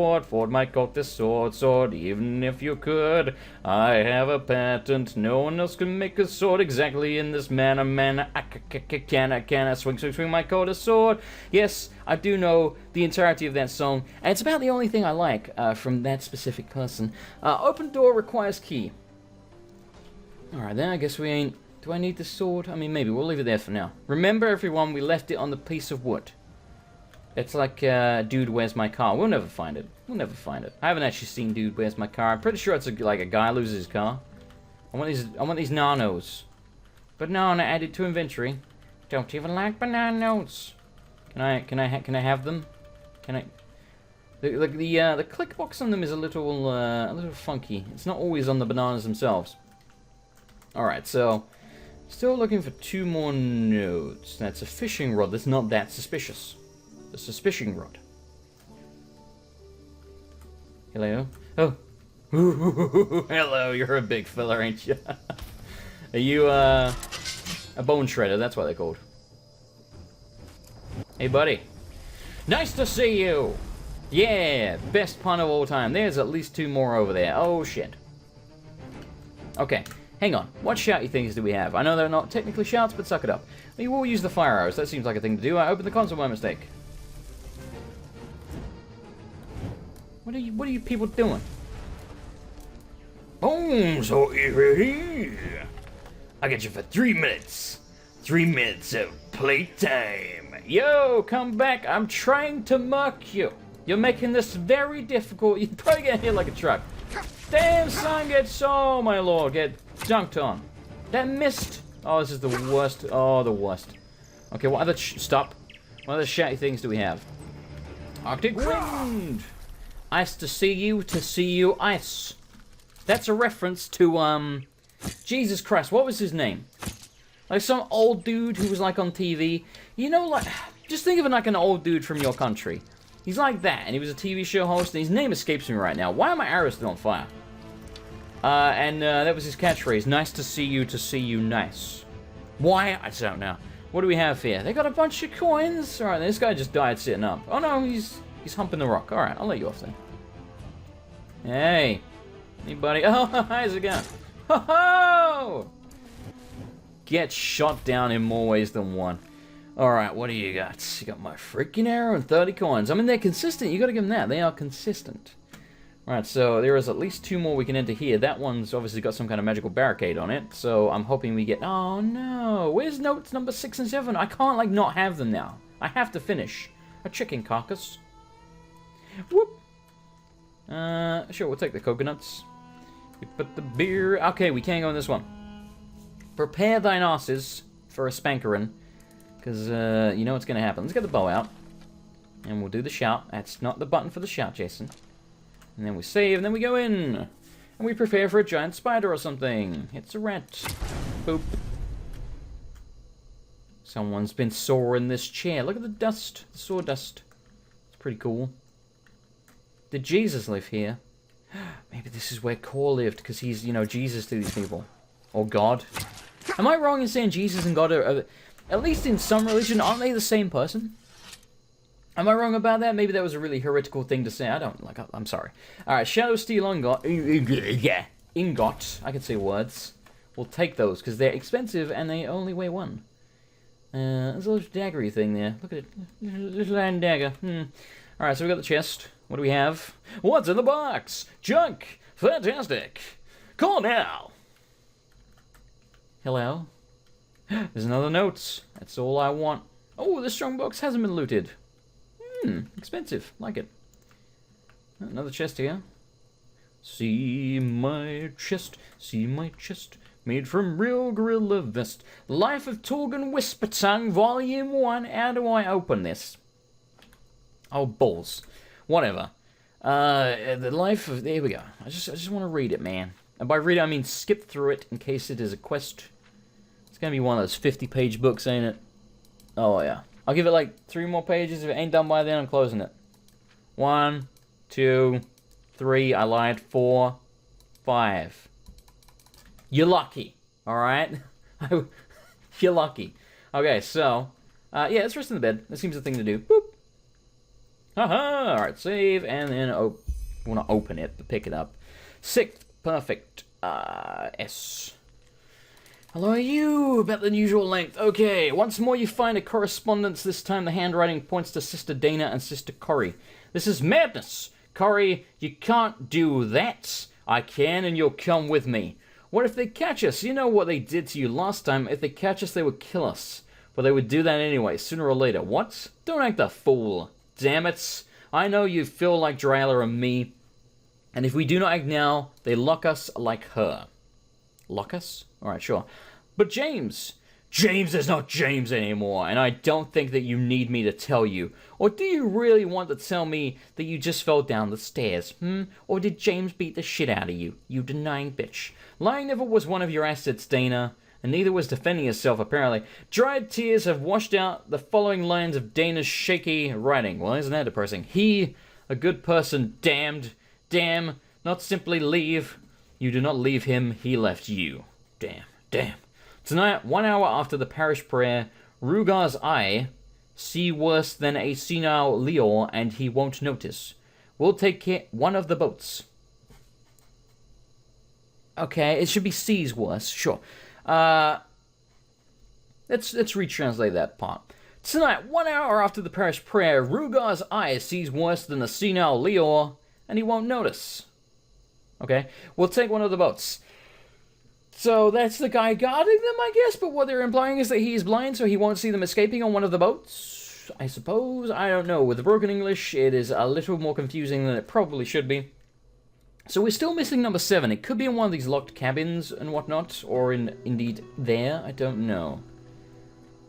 my cultist sword, sword, even if you could. I have a patent, no one else can make a sword exactly in this manner. Can I swing my cultist sword? Yes, I do know the entirety of that song, and it's about the only thing I like from that specific person. Open door requires key. Alright then, I guess we ain't... Do I need the sword? I mean, maybe. We'll leave it there for now. Remember, everyone, we left it on the piece of wood. It's like, Dude, Where's My Car? We'll never find it. We'll never find it. I haven't actually seen Dude, Where's My Car. I'm pretty sure it's like a guy loses his car. I want these nanos. Banana added to inventory. Don't even like bananas. Can I have them? Can I... The click box on them is a little funky. It's not always on the bananas themselves. Alright, so... Still looking for 2 more nodes. That's a fishing rod. That's not that suspicious. The suspicion rod. Hello? Oh. Hello, you're a big fella, ain't you? Are you, a bone shredder? That's what they're called. Hey, buddy. Nice to see you! Yeah, best pun of all time. There's at least 2 more over there. Oh, shit. Okay. Hang on, what shouty things do we have? I know they're not technically shouts, but suck it up. We will use the fire arrows, that seems like a thing to do. I opened the console by mistake. What are you people doing? Oh, so here. I got you for 3 minutes. 3 minutes of playtime. Yo, come back, I'm trying to murk you. You're making this very difficult. You're probably gonna hit like a truck. Damn, son, oh my lord, get dunked on. That missed. Oh, this is the worst. Oh, the worst. Okay, what other stop? What other shitty things do we have? Arctic wind. Ice to see you, ice. That's a reference to Jesus Christ, what was his name? Like some old dude who was like on TV. You know, like, just think of it like an old dude from your country. He's like that, and he was a TV show host, and his name escapes me right now. Why are my arrows still on fire? That was his catchphrase. Nice to see you, nice. Why? I don't know. What do we have here? They got a bunch of coins. Alright, this guy just died sitting up. Oh no, he's humping the rock. Alright, I'll let you off then. Hey. Anybody? Oh, how's it going? Ho ho! Get shot down in more ways than one. Alright, what do you got? You got my freaking arrow and 30 coins. I mean, they're consistent. You gotta give them that. They are consistent. Alright, so there is at least 2 more we can enter here. That one's obviously got some kind of magical barricade on it. So I'm hoping we get... Oh, no. Where's notes number 6 and 7? I can't, like, not have them now. I have to finish. A chicken carcass. Whoop. Sure, we'll take the coconuts. We put the beer... Okay, we can't go in this one. Prepare thine asses for a spankerin. Because, you know what's going to happen. Let's get the bow out. And we'll do the shout. That's not the button for the shout, Jason. And then we save, and then we go in. And we prepare for a giant spider or something. It's a rat. Boop. Someone's been sawing this chair. Look at the dust. The sawdust. It's pretty cool. Did Jesus live here? Maybe this is where Core lived, because he's, you know, Jesus to these people. Or God. Am I wrong in saying Jesus and God are, at least in some religion, aren't they the same person? Am I wrong about that? Maybe that was a really heretical thing to say. I don't, like, I'm sorry. Alright, Shadow Steel Ingot. Ingot. I can say words. We'll take those, because they're expensive, and they only weigh 1. There's a little daggery thing there. Look at it. Little iron dagger. Alright, so we got the chest. What do we have? What's in the box? Junk! Fantastic! Call now! Hello? There's another note. That's all I want. Oh, the strongbox hasn't been looted. Expensive. Like it. Another chest here. See my chest. See my chest. Made from real gorilla vest. Life of Torgon Whispertongue, Volume 1. How do I open this? Oh, balls. Whatever. The life of... There we go. I just want to read it, man. And by read it, I mean skip through it in case it is a quest. It's going to be one of those 50-page books, ain't it? Oh, yeah. I'll give it like 3 more pages. If it ain't done by then, I'm closing it. 1, 2, 3. I lied. 4, 5. You're lucky. Alright? You're lucky. Okay, so... yeah, let's rest in the bed. That seems the thing to do. Boop. Haha! Alright, save, and then... I want to open it, but pick it up. 6th. Perfect. S. Hello, you! About the usual length. Okay, once more you find a correspondence. This time the handwriting points to Sister Dana and Sister Corrie. This is madness! Corrie, you can't do that! I can, and you'll come with me. What if they catch us? You know what they did to you last time. If they catch us, they would kill us. But they would do that anyway, sooner or later. What? Don't act a fool. Damn it. I know you feel like Drayla and me. And if we do not act now, they lock us like her. Lock us? Alright, sure. But James! James is not James anymore, and I don't think that you need me to tell you. Or do you really want to tell me that you just fell down the stairs, Or did James beat the shit out of you, you denying bitch? Lying never was one of your assets, Dana, and neither was defending yourself, apparently. Dried tears have washed out the following lines of Dana's shaky writing. Well, isn't that depressing? He, a good person, damned, damn, not simply leave. You do not leave him, he left you. Damn, damn. Tonight, 1 hour after the parish prayer, Rugar's eye see worse than a senile Leor, and he won't notice. We'll take care one of the boats. Okay, it should be sees worse, sure. Let's retranslate that part. Tonight, 1 hour after the parish prayer, Rugar's eye sees worse than a senile Leor, and he won't notice. Okay, we'll take one of the boats. So that's the guy guarding them, I guess, but what they're implying is that he's blind, so he won't see them escaping on one of the boats? I suppose? I don't know. With the broken English, it is a little more confusing than it probably should be. So we're still missing number 7. It could be in one of these locked cabins and whatnot, or indeed there. I don't know.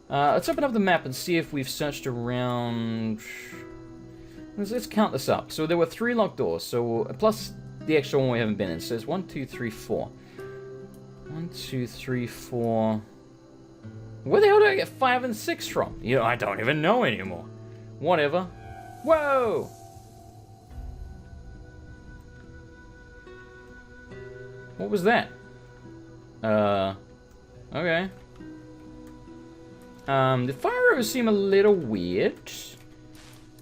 Let's open up the map and see if we've searched around. Let's count this up. So there were 3 locked doors, so plus the extra one we haven't been in. So there's 1, 2, 3, 4. 1, 2, 3, 4. Where the hell did I get 5 and 6 from? You know, I don't even know anymore. Whatever. Whoa! What was that? Okay. The fire arrows seem a little weird.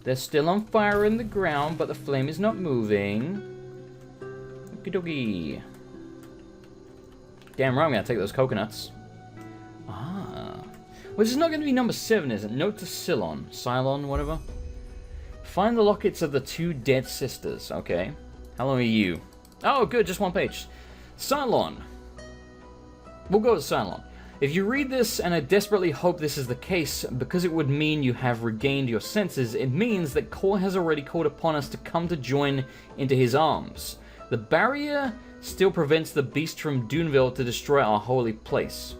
They're still on fire in the ground, but the flame is not moving. Okie dokie. Damn right I'm gonna take those coconuts. Ah. Well, this is not gonna be number 7, is it? Note to Cylon. Cylon, whatever. Find the lockets of the 2 dead sisters. Okay. How long are you? Oh, good, just 1 page. Cylon. We'll go with Cylon. If you read this, and I desperately hope this is the case, because it would mean you have regained your senses, it means that Kor has already called upon us to come to join into his arms. The barrier still prevents the beast from Duneville to destroy our holy place.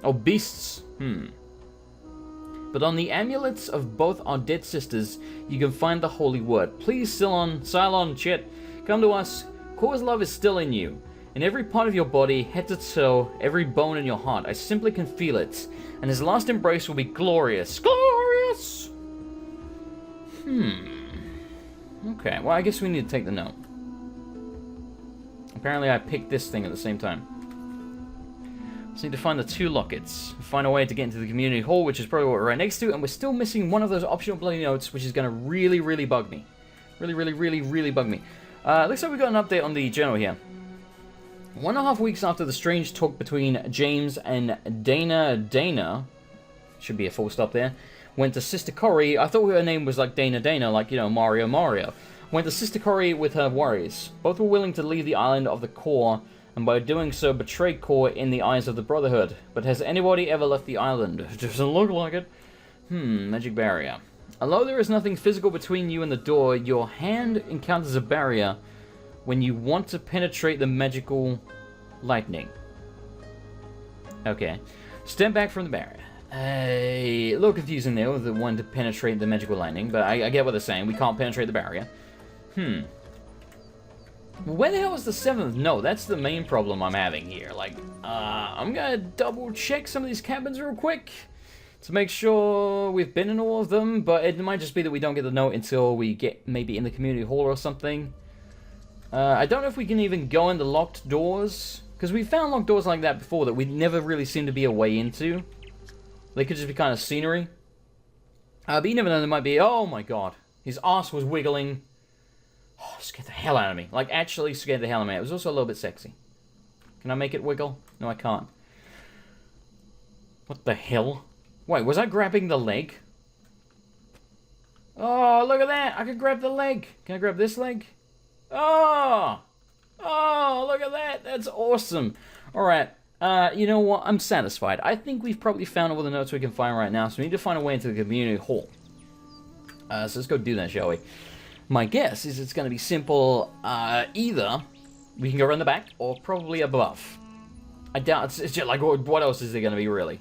Oh, beasts. But on the amulets of both our dead sisters, you can find the holy word. Please, Cylon, shit, Come to us. Core's love is still in you. In every part of your body, head to toe, every bone in your heart. I simply can feel it. And his last embrace will be glorious. Glorious! Okay, well, I guess we need to take the note. Apparently I picked this thing at the same time. Just need to find the 2 lockets. Find a way to get into the community hall, which is probably what we're right next to, and we're still missing one of those optional bloody notes, which is going to really, really bug me. Really bug me. Looks like we got an update on the journal here. 1.5 weeks after the strange talk between James and Dana, should be a full stop there, went to Sister Corey. I thought her name was like Dana, like, you know, Mario. Went to Sister Corey with her worries. Both were willing to leave the island of the core, and by doing so betrayed core in the eyes of the Brotherhood. But has anybody ever left the island? It doesn't look like it. Magic barrier. Although there is nothing physical between you and the door, your hand encounters a barrier when you want to penetrate the magical lightning. Okay. Step back from the barrier. A little confusing there with the one to penetrate the magical lightning, but I get what they're saying. We can't penetrate the barrier. Where the hell is the 7th? No, that's the main problem I'm having here. Like, I'm gonna double check some of these cabins real quick to make sure we've been in all of them, but it might just be that we don't get the note until we get maybe in the community hall or something. I don't know if we can even go in the locked doors, because we found locked doors like that before that we never really seem to be a way into. They could just be kind of scenery. But you never know, there might be... Oh my god. His ass was wiggling. Oh, scared the hell out of me. Like, actually scared the hell out of me. It was also a little bit sexy. Can I make it wiggle? No, I can't. What the hell? Wait, was I grabbing the leg? Oh, look at that. I can grab the leg. Can I grab this leg? Oh! Oh, look at that. That's awesome. Alright. You know what? I'm satisfied. I think we've probably found all the notes we can find right now, so we need to find a way into the community hall. So let's go do that, shall we? My guess is it's going to be simple. Either we can go around the back, or probably above. I doubt it's just like, what else is there going to be, really?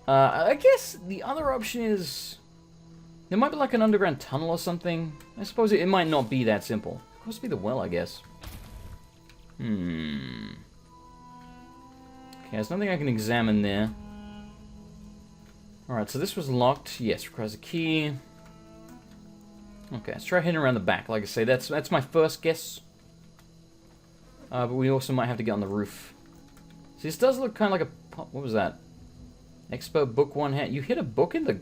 I guess the other option is... There might be like an underground tunnel or something. I suppose it might not be that simple. It must be the well, I guess. Okay, there's nothing I can examine there. Alright, so this was locked. Yes, requires a key. Okay, let's try heading around the back. Like I say, that's my first guess. But we also might have to get on the roof. See, this does look kind of like a... What was that? Expert book one hat. You hit a book in the...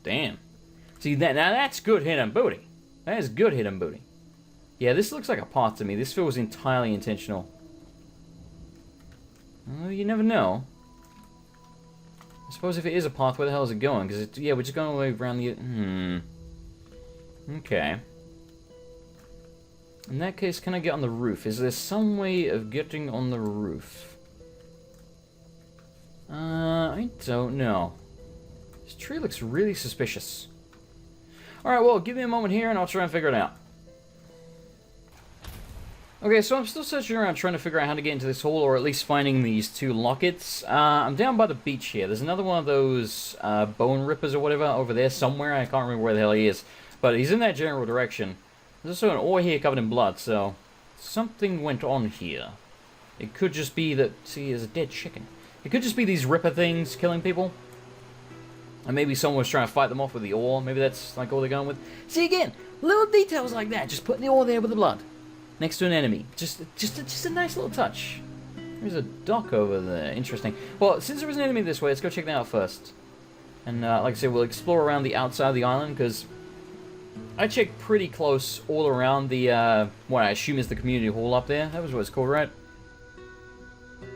Damn. See, now that's good hidden booty. That is good hidden booty. Yeah, this looks like a path to me. This feels entirely intentional. Well, you never know. I suppose if it is a path, where the hell is it going? Because, yeah, we're just going all the way around the... Okay. In that case, can I get on the roof? Is there some way of getting on the roof? I don't know. This tree looks really suspicious. Alright, well, give me a moment here and I'll try and figure it out. Okay, so I'm still searching around trying to figure out how to get into this hole, or at least finding these 2 lockets. I'm down by the beach here. There's another one of those bone rippers or whatever over there somewhere. I can't remember where the hell he is. But he's in that general direction. There's also an ore here covered in blood, so... Something went on here. It could just be that... See, there's a dead chicken. It could just be these ripper things killing people. And maybe someone was trying to fight them off with the ore. Maybe that's like all they're going with. See, again, little details like that. Just putting the ore there with the blood. Next to an enemy. Just a nice little touch. There's a dock over there. Interesting. Well, since there was an enemy this way, let's go check that out first. And like I said, we'll explore around the outside of the island, because I checked pretty close all around the, what I assume is the community hall up there. That was what it's called, right?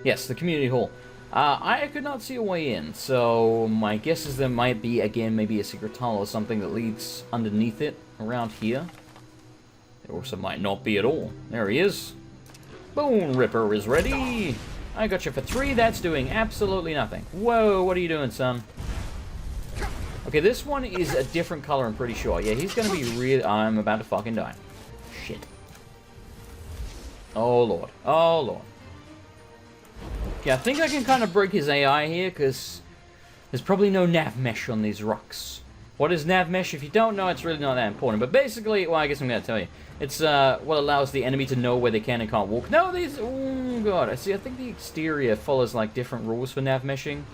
Yes, the community hall. I could not see a way in, so my guess is there might be, again, maybe a secret tunnel or something that leads underneath it, around here. There also might not be at all. There he is. Bone Ripper is ready. I got you for 3. That's doing absolutely nothing. Whoa, what are you doing, son? Okay, this one is a different color, I'm pretty sure. Yeah, he's gonna be real... I'm about to fucking die. Shit. Oh, Lord. Oh, Lord. Okay, I think I can kind of break his AI here, because there's probably no nav mesh on these rocks. What is nav mesh? If you don't know, it's really not that important. But basically, well, I guess I'm going to tell you. It's what allows the enemy to know where they can and can't walk. No, these... Oh, God. I see. I think the exterior follows, like, different rules for nav meshing.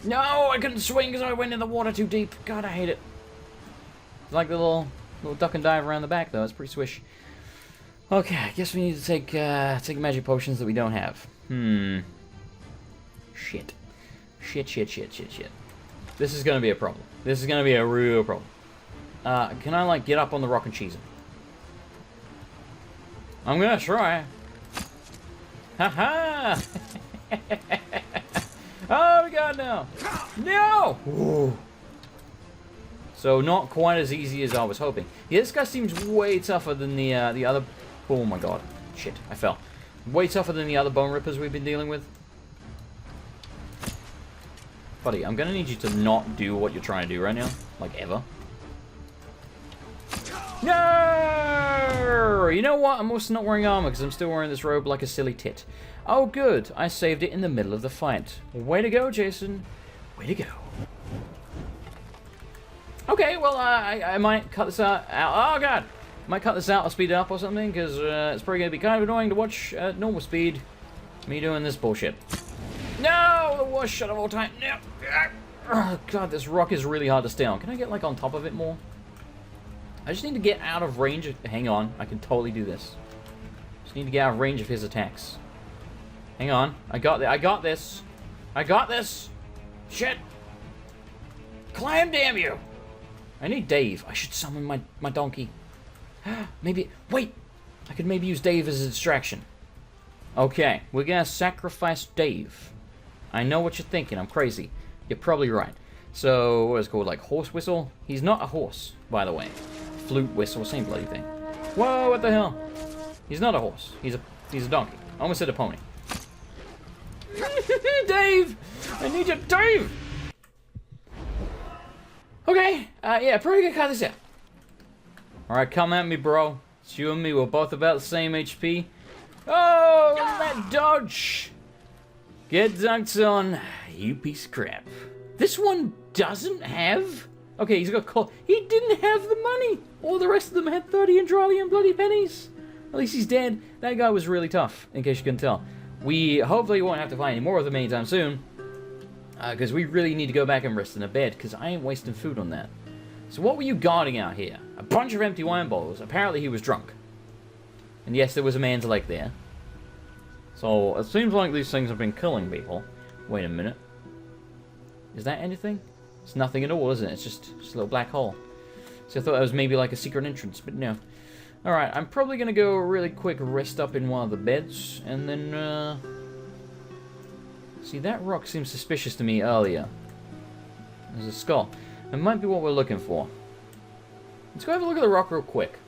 No, I couldn't swing because I went in the water too deep. God, I hate it. It's like the little duck and dive around the back, though. It's pretty swish. Okay, I guess we need to take magic potions that we don't have. Shit. Shit. This is going to be a problem. This is going to be a real problem. Can I, like, get up on the rock and cheese him? I'm going to try. Ha-ha! Oh, my God, no! No! Ooh. So, not quite as easy as I was hoping. Yeah, this guy seems way tougher than the other... Oh, my God. Shit, I fell. Way tougher than the other bone rippers we've been dealing with. Buddy, I'm gonna need you to not do what you're trying to do right now. Like, ever. No! You know what? I'm also not wearing armor because I'm still wearing this robe like a silly tit. Oh, good. I saved it in the middle of the fight. Way to go, Jason. Way to go. Okay, well, I might cut this out. Oh, God! Might cut this out or speed it up or something because it's probably going to be kind of annoying to watch at normal speed. Me doing this bullshit. No! The worst shot of all time. No! Oh, God, this rock is really hard to stay on. Can I get, like, on top of it more? I just need to get out of range of... Hang on. I can totally do this. Just need to get out of range of his attacks. Hang on. I got this. I got this! Shit! Climb, damn you! I need Dave. I should summon my donkey. Maybe... Wait! I could maybe use Dave as a distraction. Okay. We're gonna sacrifice Dave. I know what you're thinking. I'm crazy. You're probably right. So, what is it called? Like, horse whistle? He's not a horse, by the way. Flute whistle, same bloody thing. Whoa, what the hell? He's not a horse. He's a donkey. I almost said a pony. Dave! I need you, Dave! Okay, yeah, probably gonna cut this out. Alright, come at me, bro. It's you and me, we're both about the same HP. Oh, that dodge! Get dunked on, you piece of crap. This one doesn't have... Okay, he's got call. He didn't have the money! All the rest of them had 30 Enderalian bloody pennies. At least he's dead. That guy was really tough, in case you couldn't tell. We hopefully won't have to find any more of them anytime soon. Because we really need to go back and rest in a bed, because I ain't wasting food on that. So what were you guarding out here? A bunch of empty wine bottles. Apparently he was drunk. And yes, there was a man's leg there. So, it seems like these things have been killing people. Wait a minute. Is that anything? It's nothing at all, is it? It's just a little black hole. So I thought that was maybe like a secret entrance, but no. Alright, I'm probably going to go really quick rest up in one of the beds, and then, see, that rock seemed suspicious to me earlier. There's a skull. It might be what we're looking for. Let's go have a look at the rock real quick.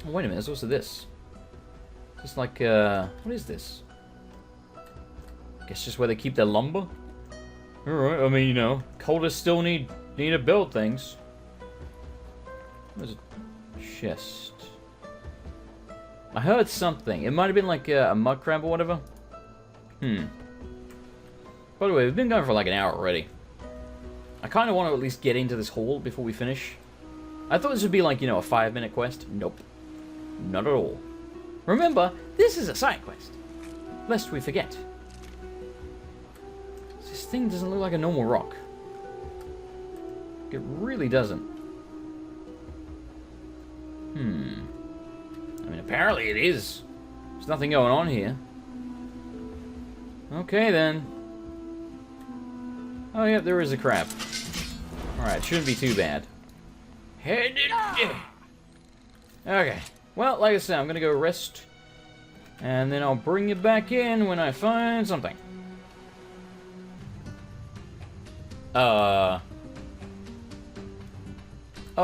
Oh, wait a minute, there's also this. Just like, what is this? I guess just where they keep their lumber? Alright, I mean, you know, cultists still need to build things. There's a chest. I heard something. It might have been like a mud crab or whatever. By the way, we've been going for like an hour already. I kind of want to at least get into this hall before we finish. I thought this would be like, you know, a 5-minute quest. Nope. Not at all. Remember, this is a side quest. Lest we forget. This thing doesn't look like a normal rock. It really doesn't. I mean, apparently it is. There's nothing going on here. Okay, then. Oh, yeah, there is a crab. Alright, shouldn't be too bad. Okay. Well, like I said, I'm gonna go rest. And then I'll bring you back in when I find something. Oh,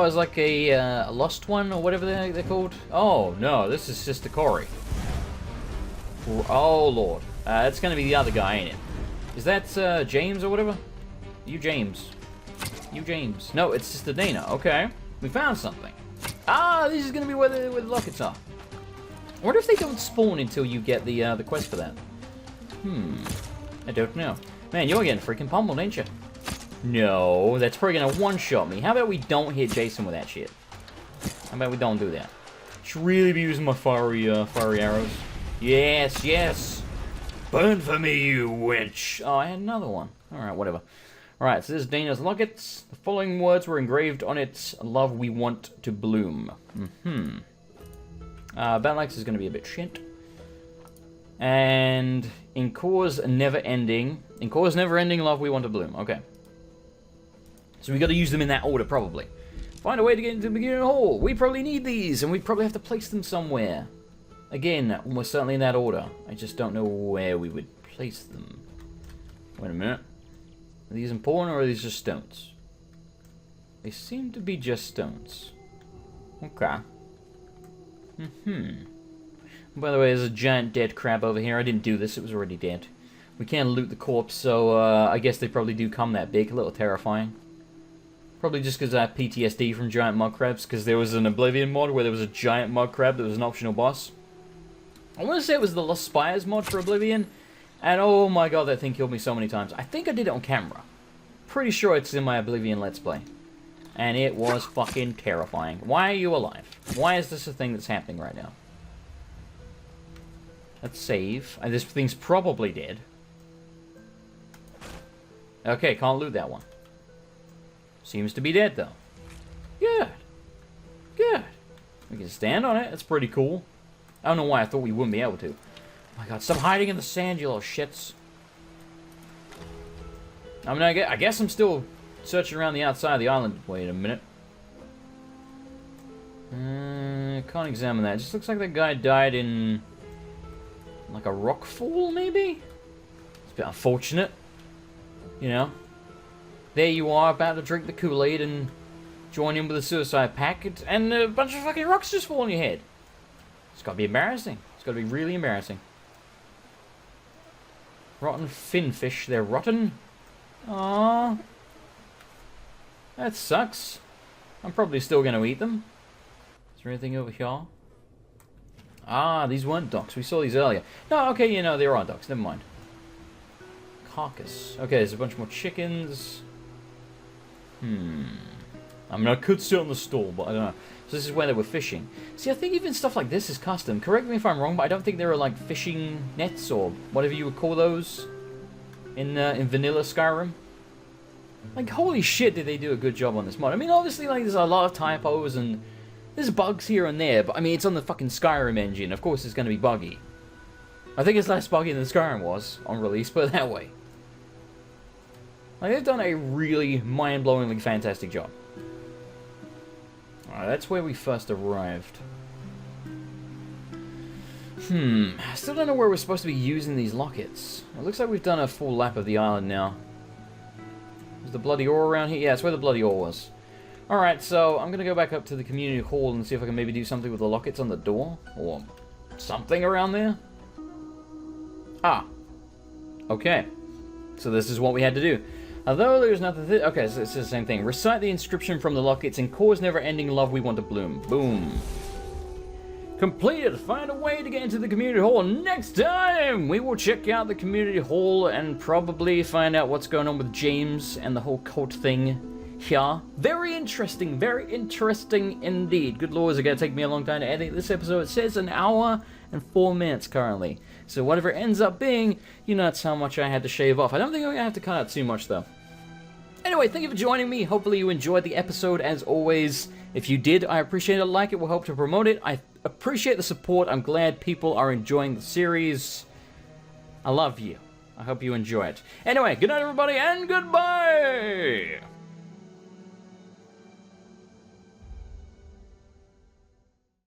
it's like a lost one or whatever they're called. Oh no, this is Sister Corey. Oh lord, it's gonna be the other guy, ain't it? Is that James or whatever? You James. You James. No, it's Sister Dana. Okay, we found something. Ah, this is gonna be where the lockets are. I wonder if they don't spawn until you get the quest for that. I don't know. Man, you're getting freaking pummeled, ain't you? No, that's probably gonna one-shot me. How about we don't hit Jason with that shit? How about we don't do that? Should really be using my fiery arrows. Yes, yes! Burn for me, you wench! Oh, I had another one. Alright, whatever. Alright, so this is Dana's lockets. The following words were engraved on it. Love we want to bloom. Batlax is gonna be a bit shit. And in cause never ending, love we want to bloom. Okay. So we got to use them in that order, probably. Find a way to get into the beginning hall. We probably need these, and we probably have to place them somewhere. Again, almost certainly in that order. I just don't know where we would place them. Wait a minute. Are these important, or are these just stones? They seem to be just stones. Okay. By the way, there's a giant dead crab over here. I didn't do this, it was already dead. We can't loot the corpse, so I guess they probably do come that big. A little terrifying. Probably just because I have PTSD from giant mud crabs, because there was an Oblivion mod where there was a giant mud crab that was an optional boss. I want to say it was the Lost Spires mod for Oblivion, and oh my god, that thing killed me so many times. I think I did it on camera. Pretty sure it's in my Oblivion Let's Play. And it was fucking terrifying. Why are you alive? Why is this a thing that's happening right now? Let's save. This thing's probably dead. Okay, can't loot that one. Seems to be dead, though. Good. Good. We can stand on it. That's pretty cool. I don't know why I thought we wouldn't be able to. Oh my god, stop hiding in the sand, you little shits. I mean, I guess I'm still searching around the outside of the island. Wait a minute. Can't examine that. It just looks like that guy died in... like a rock fall, maybe? It's a bit unfortunate. You know? There you are, about to drink the Kool-Aid and join in with a suicide pact, and a bunch of fucking rocks just fall on your head. It's gotta be embarrassing. It's gotta be really embarrassing. Rotten finfish, they're rotten. Aww. That sucks. I'm probably still gonna eat them. Is there anything over here? Ah, these weren't docks. We saw these earlier. No, okay, you know, they are docks. Never mind. Carcass. Okay, there's a bunch more chickens. I mean, I could sit on the stall, but I don't know. So this is where they were fishing. See, I think even stuff like this is custom. Correct me if I'm wrong, but I don't think there are, like, fishing nets or whatever you would call those in vanilla Skyrim. Like, holy shit, did they do a good job on this mod. I mean, obviously, like, there's a lot of typos and there's bugs here and there, but, I mean, it's on the fucking Skyrim engine. Of course it's going to be buggy. I think it's less buggy than Skyrim was on release, put it that way. Like, they've done a really mind-blowingly fantastic job. Alright, that's where we first arrived. I still don't know where we're supposed to be using these lockets. It looks like we've done a full lap of the island now. Is the bloody ore around here? Yeah, it's where the bloody ore was. Alright, so I'm going to go back up to the community hall and see if I can maybe do something with the lockets on the door. Or something around there. Ah. Okay. So this is what we had to do. Although there's nothing... okay, so it's the same thing. Recite the inscription from the lockets and cause never-ending love we want to bloom. Boom. Completed. Find a way to get into the community hall. Next time, we will check out the community hall and probably find out what's going on with James and the whole cult thing here. Very interesting indeed. Good lord, it's going to take me a long time to edit this episode. It says an hour and 4 minutes currently. So whatever it ends up being, you know, that's how much I had to shave off. I don't think I'm going to have to cut out too much, though. Anyway, thank you for joining me. Hopefully you enjoyed the episode, as always. If you did, I appreciate a like. It will help to promote it. I appreciate the support. I'm glad people are enjoying the series. I love you. I hope you enjoy it. Anyway, good night, everybody, and goodbye!